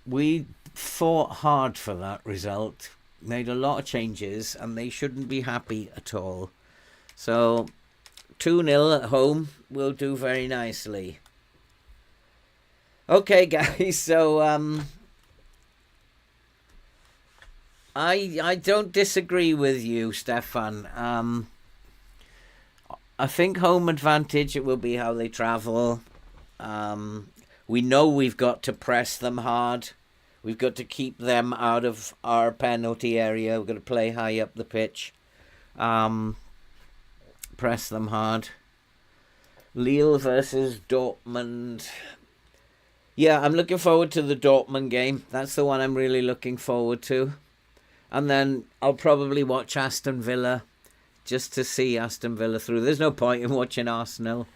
We fought hard for that result. Made a lot of changes, and they shouldn't be happy at all. So 2-0 at home will do very nicely. Okay, guys, so I don't disagree with you, Stefan. I think home advantage, it will be how they travel. We know we've got to press them hard. We've got to keep them out of our penalty area. We've got to play high up the pitch. Press them hard. Lille versus Dortmund. Yeah, I'm looking forward to the Dortmund game. That's the one I'm really looking forward to. And then I'll probably watch Aston Villa just to see Aston Villa through. There's no point in watching Arsenal.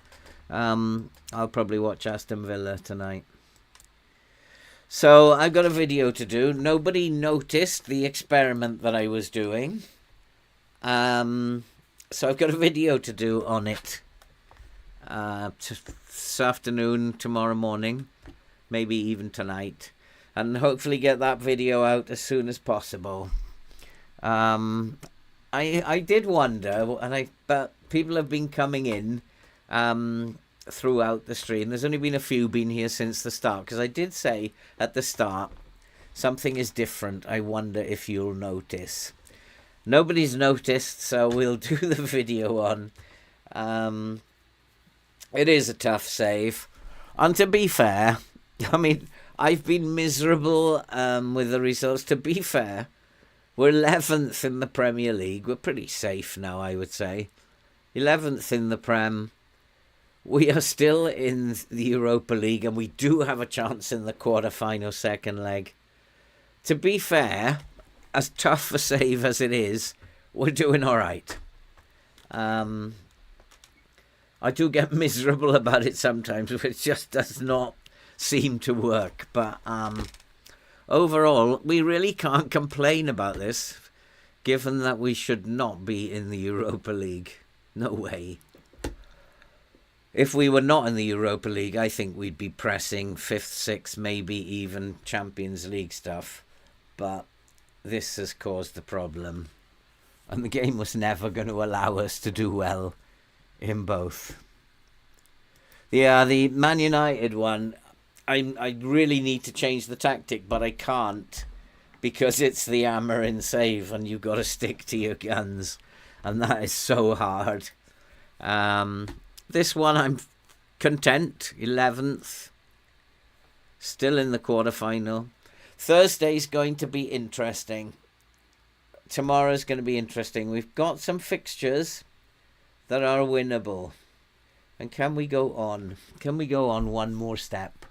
I'll probably watch Aston Villa tonight. So I've got a video to do. Nobody noticed the experiment that I was doing. So I've got a video to do on it. This afternoon, tomorrow morning, maybe even tonight. And hopefully get that video out as soon as possible. I did wonder, but people have been coming in throughout the stream. There's only been a few been here since the start, because I did say at the start something is different. I wonder if you'll notice. Nobody's noticed, so we'll do the video on. It is a tough save, and to be fair, I mean, I've been miserable with the results. To be fair, we're 11th in the Premier League. We're pretty safe now, I would say. 11th in the Prem. We are still in the Europa League, and we do have a chance in the quarter-final second leg. To be fair, as tough a save as it is, we're doing all right. I do get miserable about it sometimes, which just does not seem to work. But overall, we really can't complain about this, given that we should not be in the Europa League. No way. If we were not in the Europa League, I think we'd be pressing 5th, 6th, maybe even Champions League stuff. But this has caused the problem. And the game was never going to allow us to do well in both. Yeah, the Man United one, I really need to change the tactic, but I can't. Because it's the hammer-in save, and you've got to stick to your guns. And that is so hard. This one, I'm content. 11th. Still in the quarterfinal. Thursday's going to be interesting. Tomorrow's going to be interesting. We've got some fixtures that are winnable. And can we go on? Can we go on one more step?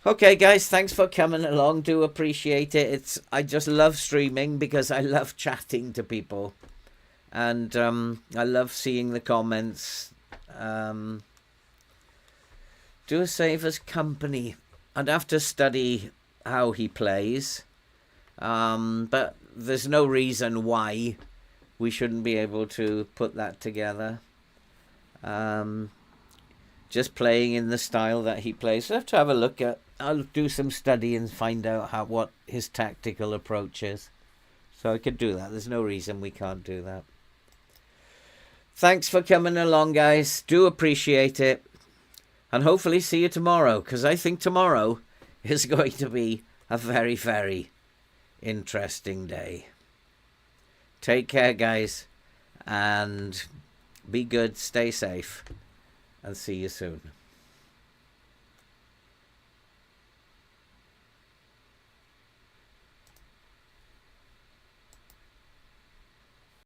Okay, guys, thanks for coming along. Do appreciate it. I just love streaming because I love chatting to people. And I love seeing the comments. Do save us company. I'd have to study how he plays. But there's no reason why we shouldn't be able to put that together. Just playing in the style that he plays. I have to have a look at. I'll do some study and find out what his tactical approach is. So I could do that. There's no reason we can't do that. Thanks for coming along, guys. Do appreciate it. And hopefully see you tomorrow, because I think tomorrow is going to be a very, very interesting day. Take care, guys. And be good, stay safe, and see you soon.